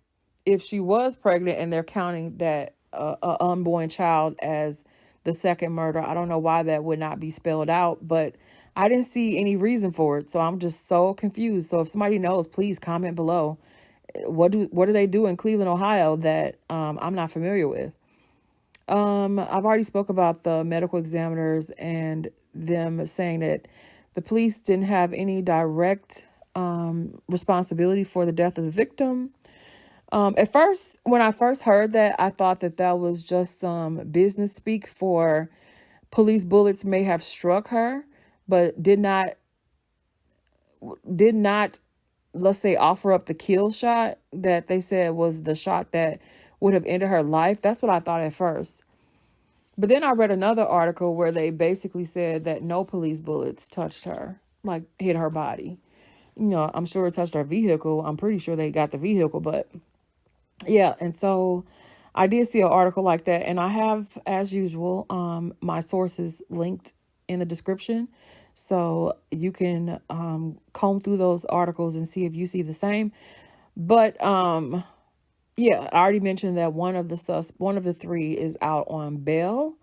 if she was pregnant and they're counting that unborn child as the 2nd murder. I don't know why that would not be spelled out, but I didn't see any reason for it. So I'm just so confused. So if somebody knows, please comment below. What do they do in Cleveland, Ohio that I'm not familiar with? I've already spoke about the medical examiners and them saying that the police didn't have any direct responsibility for the death of the victim. At first, when I first heard that, I thought that was just some business speak for police bullets may have struck her, but did not, let's say, offer up the kill shot that they said was the shot that would have ended her life. That's what I thought at first. But then I read another article where they basically said that no police bullets touched her, like hit her body. You know, I'm sure it touched her vehicle. I'm pretty sure they got the vehicle, but yeah. And so I did see an article like that, and I have, as usual, my sources linked in the description. So you can comb through those articles and see if you see the same. But yeah, I already mentioned that one of the 3 is out on bail.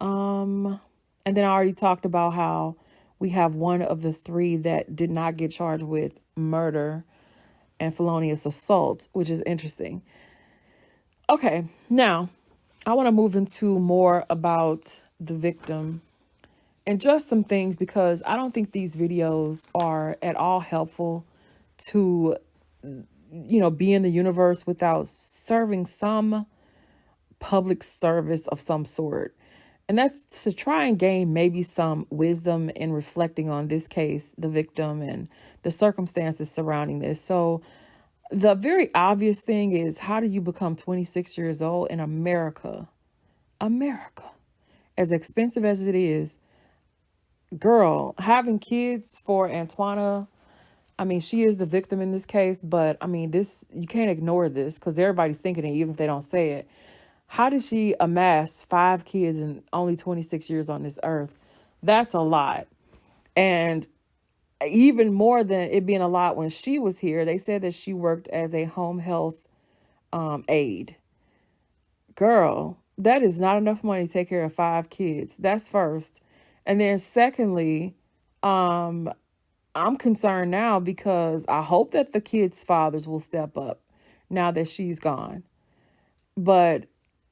And then I already talked about how we have one of the 3 that did not get charged with murder and felonious assault, which is interesting. Okay, now I want to move into more about the victim and just some things, because I don't think these videos are at all helpful to, you know, be in the universe without serving some public service of some sort. And that's to try and gain maybe some wisdom in reflecting on this case, the victim, and the circumstances surrounding this. So the very obvious thing is, how do you become 26 years old in America? America, as expensive as it is, girl, having kids for Antwoina, I mean, she is the victim in this case, but I mean, you can't ignore this because everybody's thinking it, even if they don't say it. How did she amass 5 kids in only 26 years on this earth? That's a lot. And even more than it being a lot when she was here, they said that she worked as a home health aide. Girl, that is not enough money to take care of 5 kids. That's first. And then secondly, I'm concerned now because I hope that the kids' fathers will step up now that she's gone.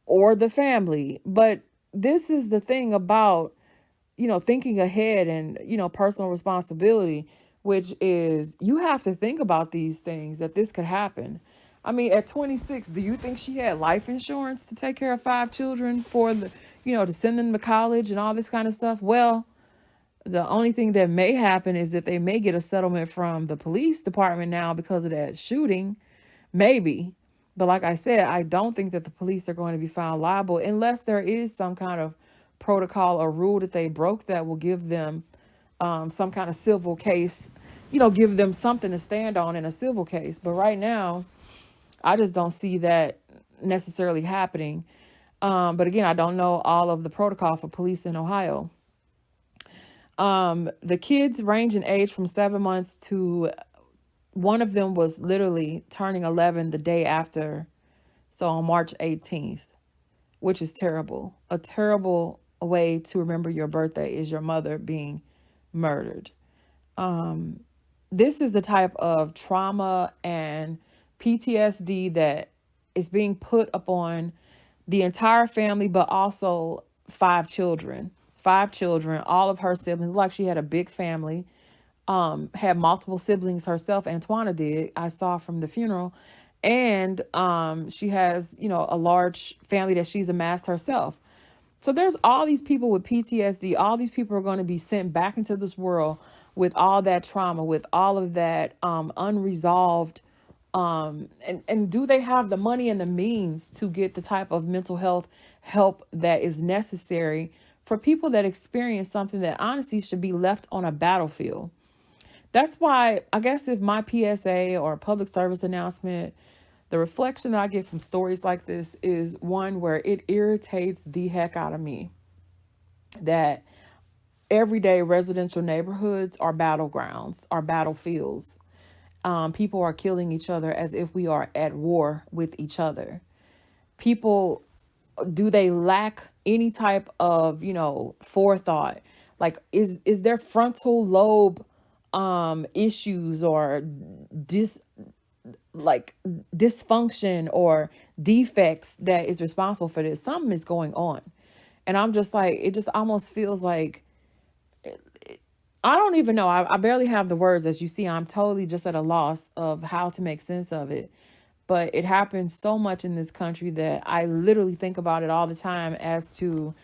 Or the family. But this is the thing about, you know, thinking ahead and, you know, personal responsibility, which is you have to think about these things, that this could happen. I mean, at 26, do you think she had life insurance to take care of 5 children for the, you know, to send them to college and all this kind of stuff? Well, the only thing that may happen is that they may get a settlement from the police department now because of that shooting. Maybe. But like I said, I don't think that the police are going to be found liable unless there is some kind of protocol or rule that they broke that will give them some kind of civil case, you know, give them something to stand on in a civil case. But right now, I just don't see that necessarily happening. But again, I don't know all of the protocol for police in Ohio. The kids range in age from 7 months to, one of them was literally turning 11 the day after. So on March 18th, which is terrible. A terrible way to remember your birthday is your mother being murdered. This is the type of trauma and PTSD that is being put upon the entire family, but also 5 children, all of her siblings. Like she had a big family, had multiple siblings herself. Antwoina did. I saw from the funeral. And she has, a large family that she's amassed herself. So there's all these people with PTSD. All these people are going to be sent back into this world with all that trauma, with all of that unresolved. And do they have the money and the means to get the type of mental health help that is necessary for people that experience something that honestly should be left on a battlefield? That's why I guess if my PSA or public service announcement, the reflection that I get from stories like this is one where it irritates the heck out of me that everyday residential neighborhoods are battlegrounds, are battlefields. People are killing each other as if we are at war with each other. People, do they lack any type of, forethought? Like, is there frontal lobe issues or dysfunction or defects that is responsible for this? Something is going on. And I'm just like, it just almost feels like, I don't even know. I barely have the words. As you see, I'm totally just at a loss of how to make sense of it. But it happens so much in this country that I literally think about it all the time as to,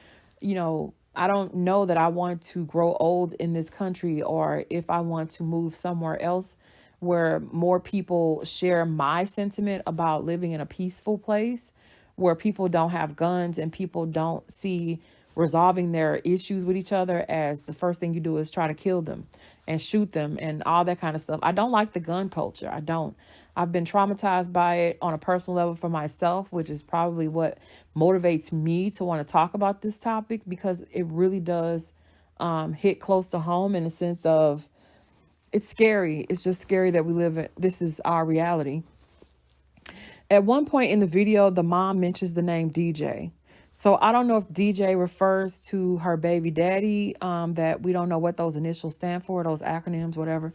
I don't know that I want to grow old in this country, or if I want to move somewhere else where more people share my sentiment about living in a peaceful place where people don't have guns and people don't see resolving their issues with each other as the first thing you do is try to kill them and shoot them and all that kind of stuff. I don't like the gun culture. I don't. I've been traumatized by it on a personal level for myself, which is probably what motivates me to want to talk about this topic, because it really does hit close to home in the sense of it's scary. It's just scary that we live in, this is our reality. At one point in the video, the mom mentions the name DJ. So I don't know if DJ refers to her baby daddy, that we don't know what those initials stand for, those acronyms, whatever.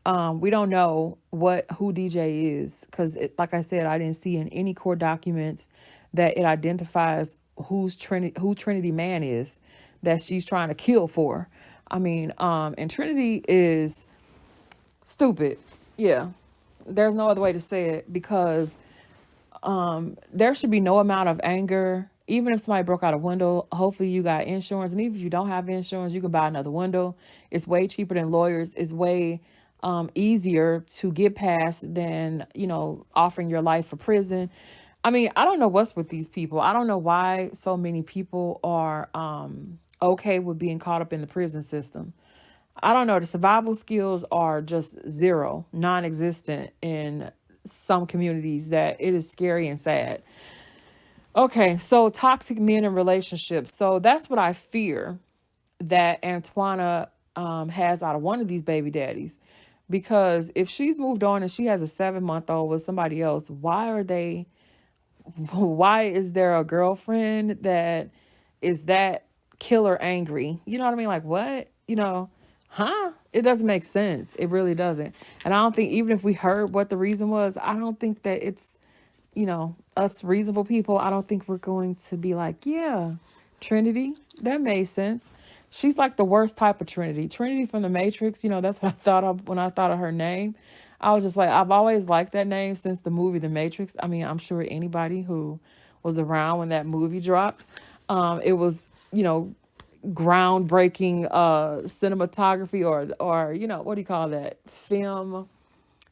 We don't know who DJ is because, like I said, I didn't see in any court documents that it identifies who Trinity Man is that she's trying to kill for. I mean, and Trinity is stupid. Yeah, there's no other way to say it, because there should be no amount of anger. Even if somebody broke out a window, hopefully you got insurance. And even if you don't have insurance, you can buy another window. It's way cheaper than lawyers. It's way easier to get past than, offering your life for prison. I mean, I don't know what's with these people. I don't know why so many people are okay with being caught up in the prison system. I don't know. The survival skills are just zero, non-existent in some communities, that it is scary and sad. Okay, so toxic men in relationships. So that's what I fear that Antwoina has out of one of these baby daddies. Because if she's moved on and she has a 7-month-old with somebody else, why is there a girlfriend that is that killer angry? You know what I mean? Like, what? It doesn't make sense. It really doesn't. And I don't think, even if we heard what the reason was, I don't think that it's, us reasonable people, I don't think we're going to be like, yeah, Trinity, that made sense. She's like the worst type of Trinity. Trinity from the Matrix, that's what I thought of when I thought of her name. I was just like, I've always liked that name since the movie The Matrix. I mean, I'm sure anybody who was around when that movie dropped, it was, groundbreaking cinematography or what do you call that? Film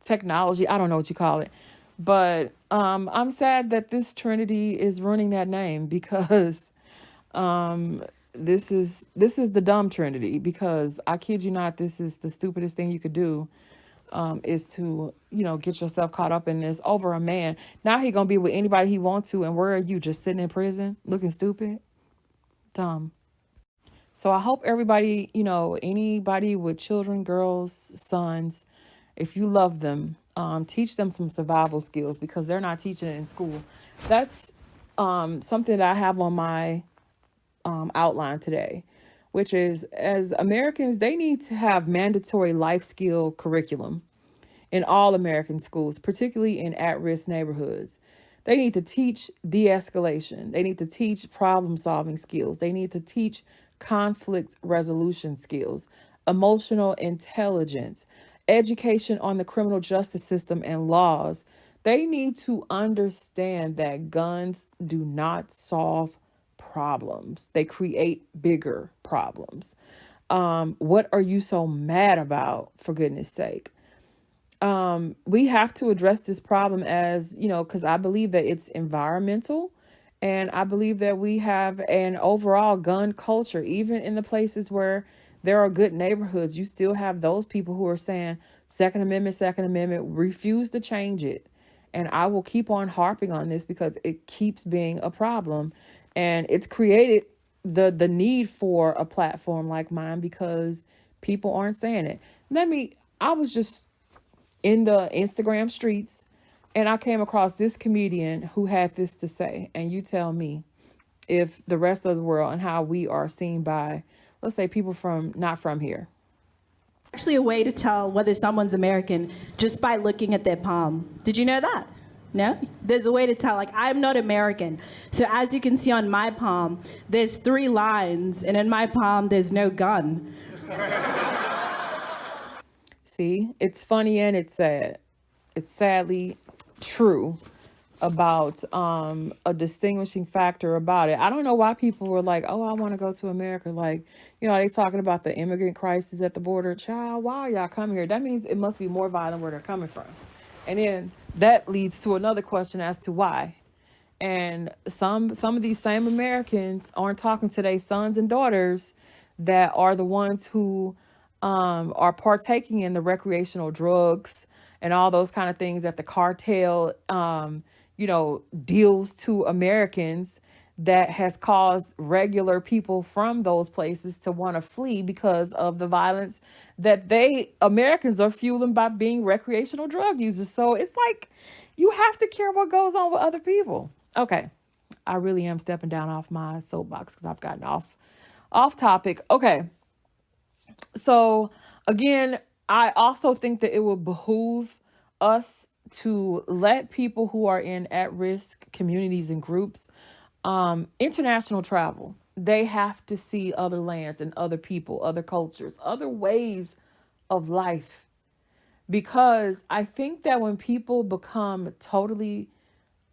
technology. I don't know what you call it. But I'm sad that this Trinity is ruining that name, because this is the dumb Trinity, because I kid you not, this is the stupidest thing you could do, is to, get yourself caught up in this over a man. Now he gonna be with anybody he wants to, and where are you, just sitting in prison looking stupid? Dumb. So I hope everybody, anybody with children, girls, sons, if you love them, teach them some survival skills, because they're not teaching it in school. That's something that I have on my outline today. which is, as Americans, they need to have mandatory life skill curriculum in all American schools, particularly in at-risk neighborhoods. They need to teach de-escalation. They need to teach problem-solving skills. They need to teach conflict resolution skills, emotional intelligence, education on the criminal justice system and laws. They need to understand that guns do not solve problems. They create bigger problems. What are you so mad about, for goodness sake? We have to address this problem as, because I believe that it's environmental, and I believe that we have an overall gun culture. Even in the places where there are good neighborhoods, you still have those people who are saying Second Amendment, refuse to change it. And I will keep on harping on this because it keeps being a problem. And it's created the need for a platform like mine because people aren't saying it. I was just in the Instagram streets and I came across this comedian who had this to say. And you tell me if the rest of the world and how we are seen by, let's say, people not from here. Actually a way to tell whether someone's American just by looking at their palm. Did you know that? No? There's a way to tell, like, I'm not American. So as you can see on my palm, there's 3 lines, and in my palm, there's no gun. See, it's funny and it's sad. It's sadly true about a distinguishing factor about it. I don't know why people were like, oh, I want to go to America. Like, they talking about the immigrant crisis at the border. Child, why are y'all coming here? That means it must be more violent where they're coming from. And then that leads to another question as to why. And some of these same Americans aren't talking to their sons and daughters that are the ones who are partaking in the recreational drugs and all those kind of things that the cartel deals to Americans, that has caused regular people from those places to want to flee because of the violence that Americans are fueling by being recreational drug users. So it's like, you have to care what goes on with other people. Okay. I really am stepping down off my soapbox because I've gotten off topic. Okay. So again, I also think that it will behoove us to let people who are in at-risk communities and groups, international travel. They have to see other lands and other people, other cultures, other ways of life. Because I think that when people become totally,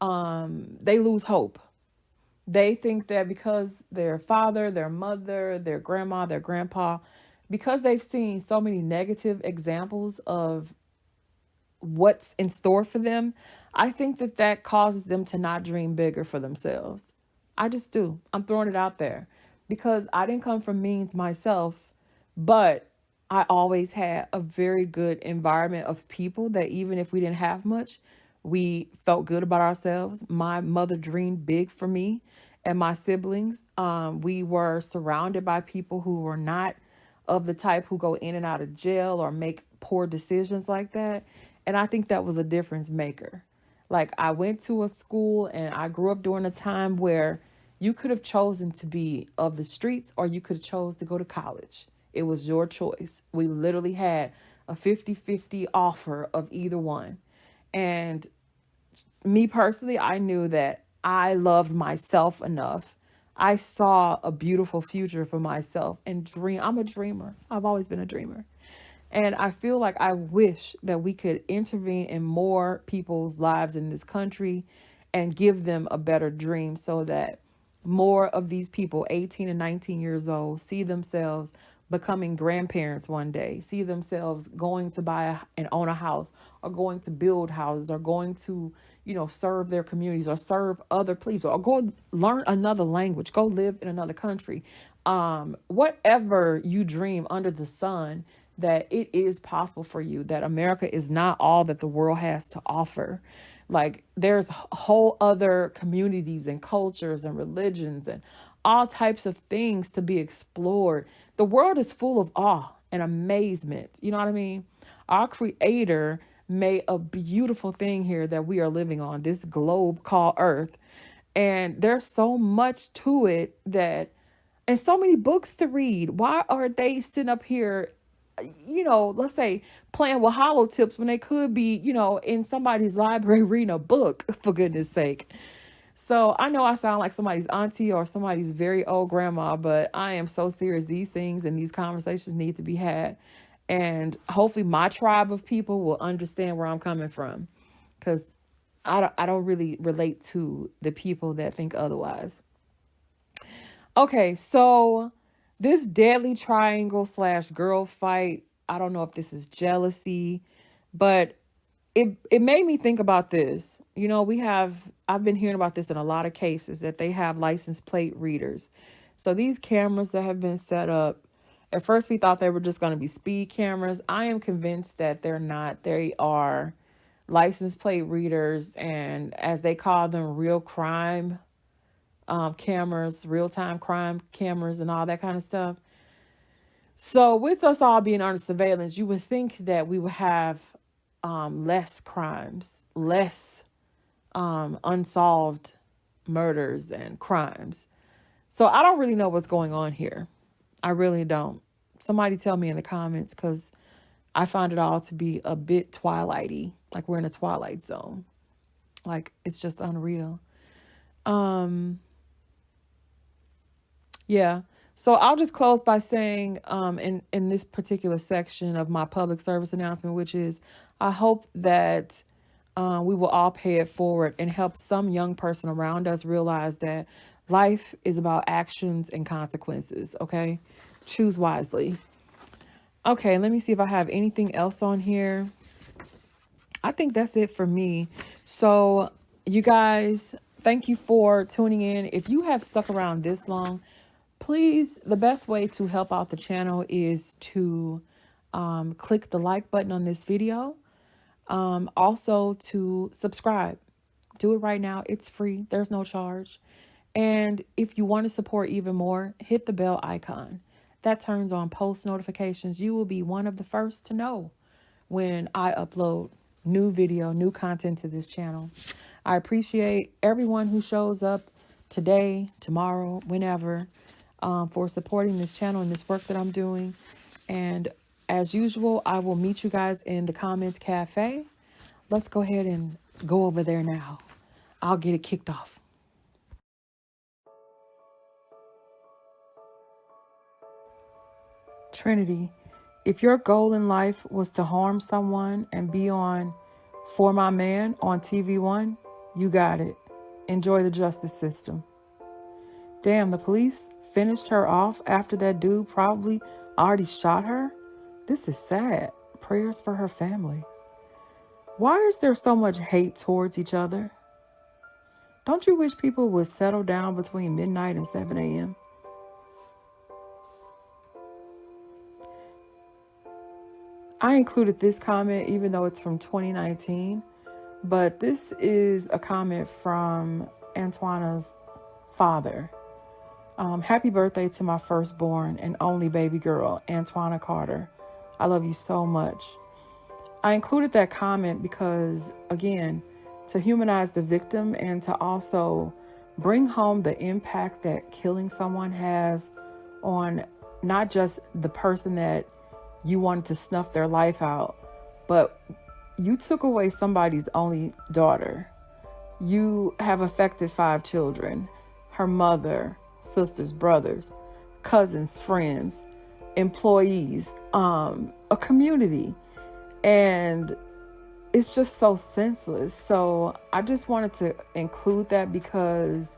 they lose hope. They think that because their father, their mother, their grandma, their grandpa, because they've seen so many negative examples of what's in store for them, I think that causes them to not dream bigger for themselves. I just do. I'm throwing it out there because I didn't come from means myself, but I always had a very good environment of people that even if we didn't have much, we felt good about ourselves. My mother dreamed big for me and my siblings. We were surrounded by people who were not of the type who go in and out of jail or make poor decisions like that. And I think that was a difference maker. Like, I went to a school and I grew up during a time where you could have chosen to be of the streets or you could have chose to go to college. It was your choice. We literally had a 50-50 offer of either one. And me personally, I knew that I loved myself enough. I saw a beautiful future for myself and dream. I'm a dreamer. I've always been a dreamer. And I feel like I wish that we could intervene in more people's lives in this country and give them a better dream so that more of these people, 18 and 19 years old, see themselves becoming grandparents one day, see themselves going to buy and own a house, or going to build houses, or going to, serve their communities, or serve other people, or go learn another language, go live in another country. Whatever you dream under the sun, that it is possible for you, that America is not all that the world has to offer. Like, there's whole other communities and cultures and religions and all types of things to be explored. The world is full of awe and amazement. You know what I mean? Our Creator made a beautiful thing here that we are living on, this globe called Earth. And there's so much to it that and so many books to read. Why are they sitting up here, let's say playing with hollow tips when they could be, in somebody's library reading a book, for goodness sake. So I know I sound like somebody's auntie or somebody's very old grandma, but I am so serious. These things and these conversations need to be had. And hopefully my tribe of people will understand where I'm coming from, because I don't really relate to the people that think otherwise. Okay, so this deadly triangle / girl fight, I don't know if this is jealousy, but it made me think about this. I've been hearing about this in a lot of cases, that they have license plate readers. So these cameras that have been set up, at first we thought they were just going to be speed cameras. I am convinced that they're not. They are license plate readers, and as they call them, real crime cameras, real-time crime cameras and all that kind of stuff. So with us all being under surveillance, you would think that we would have less crimes, less unsolved murders and crimes. So I don't really know what's going on here. I really don't. Somebody tell me in the comments, because I find it all to be a bit Twilighty, like we're in a Twilight Zone. Like, it's just unreal. Yeah. So I'll just close by saying, in this particular section of my public service announcement, which is, I hope that we will all pay it forward and help some young person around us realize that life is about actions and consequences. Okay. Choose wisely. Okay. Let me see if I have anything else on here. I think that's it for me. So you guys, thank you for tuning in. If you have stuck around this long, please, the best way to help out the channel is to click the like button on this video. Also to subscribe. Do it right now. It's free. There's no charge. And if you want to support even more, hit the bell icon. That turns on post notifications. You will be one of the first to know when I upload new video, new content to this channel. I appreciate everyone who shows up today, tomorrow, whenever, for supporting this channel and this work that I'm doing. And as usual, I will meet you guys in the comments cafe. Let's go ahead and go over there now. I'll get it kicked off. Trinity, if your goal in life was to harm someone and be on For My Man on TV1, you got it. Enjoy the justice system. Damn, the police finished her off after that dude probably already shot her? This is sad. Prayers for her family. Why is there so much hate towards each other? Don't you wish people would settle down between midnight and 7 a.m.? I included this comment even though it's from 2019, but this is a comment from Antwoina's father. Happy birthday to my firstborn and only baby girl, Antwoina Carter. I love you so much. I included that comment because, again, to humanize the victim and to also bring home the impact that killing someone has on not just the person that you wanted to snuff their life out, but you took away somebody's only daughter. You have affected 5 children, her mother, sisters, brothers, cousins, friends, employees, a community. And it's just so senseless. So I just wanted to include that because,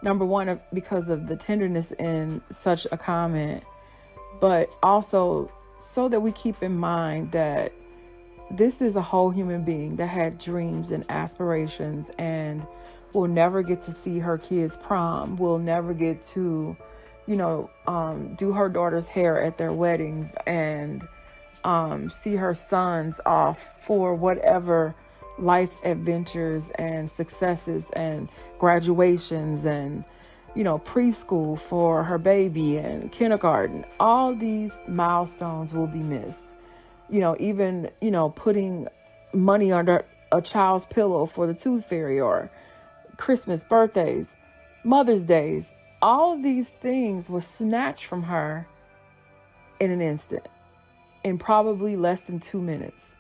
number one, because of the tenderness in such a comment, but also so that we keep in mind that this is a whole human being that had dreams and aspirations and will never get to see her kids' prom, will never get to, do her daughter's hair at their weddings and see her sons off for whatever life adventures and successes and graduations and, preschool for her baby and kindergarten. All these milestones will be missed. Even, putting money under a child's pillow for the tooth fairy or Christmas, birthdays, Mother's Days, All of these things were snatched from her in an instant, in probably less than 2 minutes.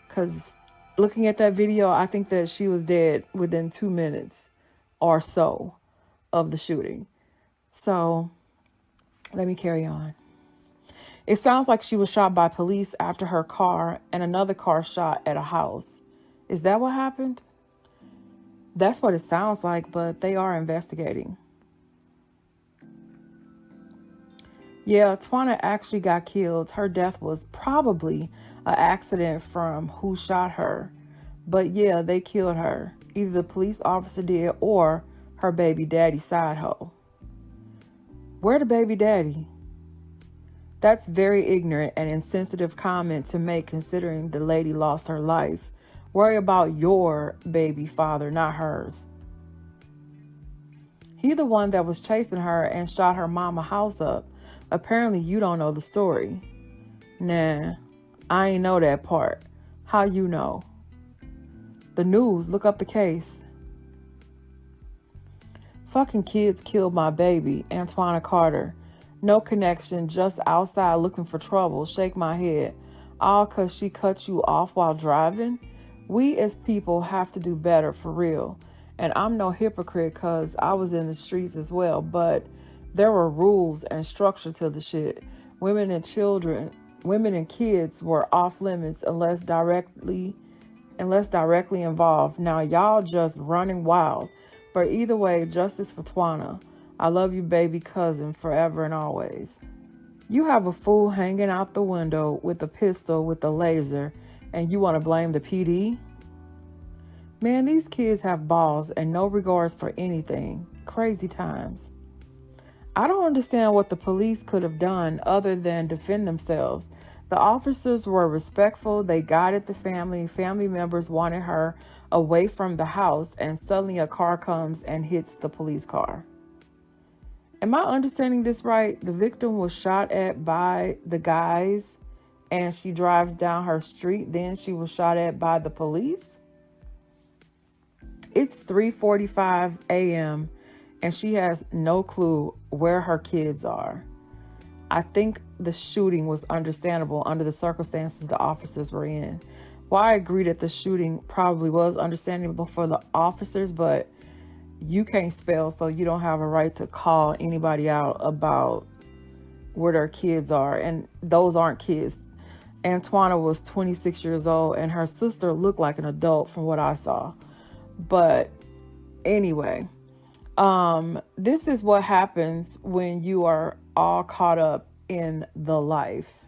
Because looking at that video, I think that she was dead within 2 minutes or so of the shooting. So let me carry on. It sounds like she was shot by police after her car and another car shot at a house. Is that what happened? That's what it sounds like, but they are investigating. Yeah, Antwoina actually got killed. Her death was probably an accident from who shot her. But yeah, they killed her. Either the police officer did or her baby daddy side hoe. Where the baby daddy? That's very ignorant and insensitive comment to make considering the lady lost her life. Worry about your baby father, not hers. He the one that was chasing her and shot her mama house up. Apparently you don't know the story. Nah, I ain't know that part. How you know? The news, look up the case. Fucking kids killed my baby, Antwoina Carter. No connection, just outside looking for trouble. Shake my head. All cause she cut you off while driving? We as people have to do better, for real. And I'm no hypocrite cause I was in the streets as well, but there were rules and structure to the shit. Women and kids were off limits unless directly involved. Now y'all just running wild. But either way, justice for Antwoina. I love you, baby cousin, forever and always. You have a fool hanging out the window with a pistol with a laser, and you want to blame the PD? Man, these kids have balls and no regards for anything. Crazy times. I don't understand what the police could have done other than defend themselves. The officers were respectful. They guided the family. Family members wanted her away from the house, and suddenly a car comes and hits the police car. Am I understanding this right? The victim was shot at by the guys and she drives down her street. Then she was shot at by the police. It's 3:45 a.m. and she has no clue where her kids are. I think the shooting was understandable under the circumstances the officers were in. Well, I agree that the shooting probably was understandable for the officers, but you can't spell, so you don't have a right to call anybody out about where their kids are. And those aren't kids. Antwoina was 26 years old and her sister looked like an adult from what I saw. But anyway, this is what happens when you are all caught up in the life.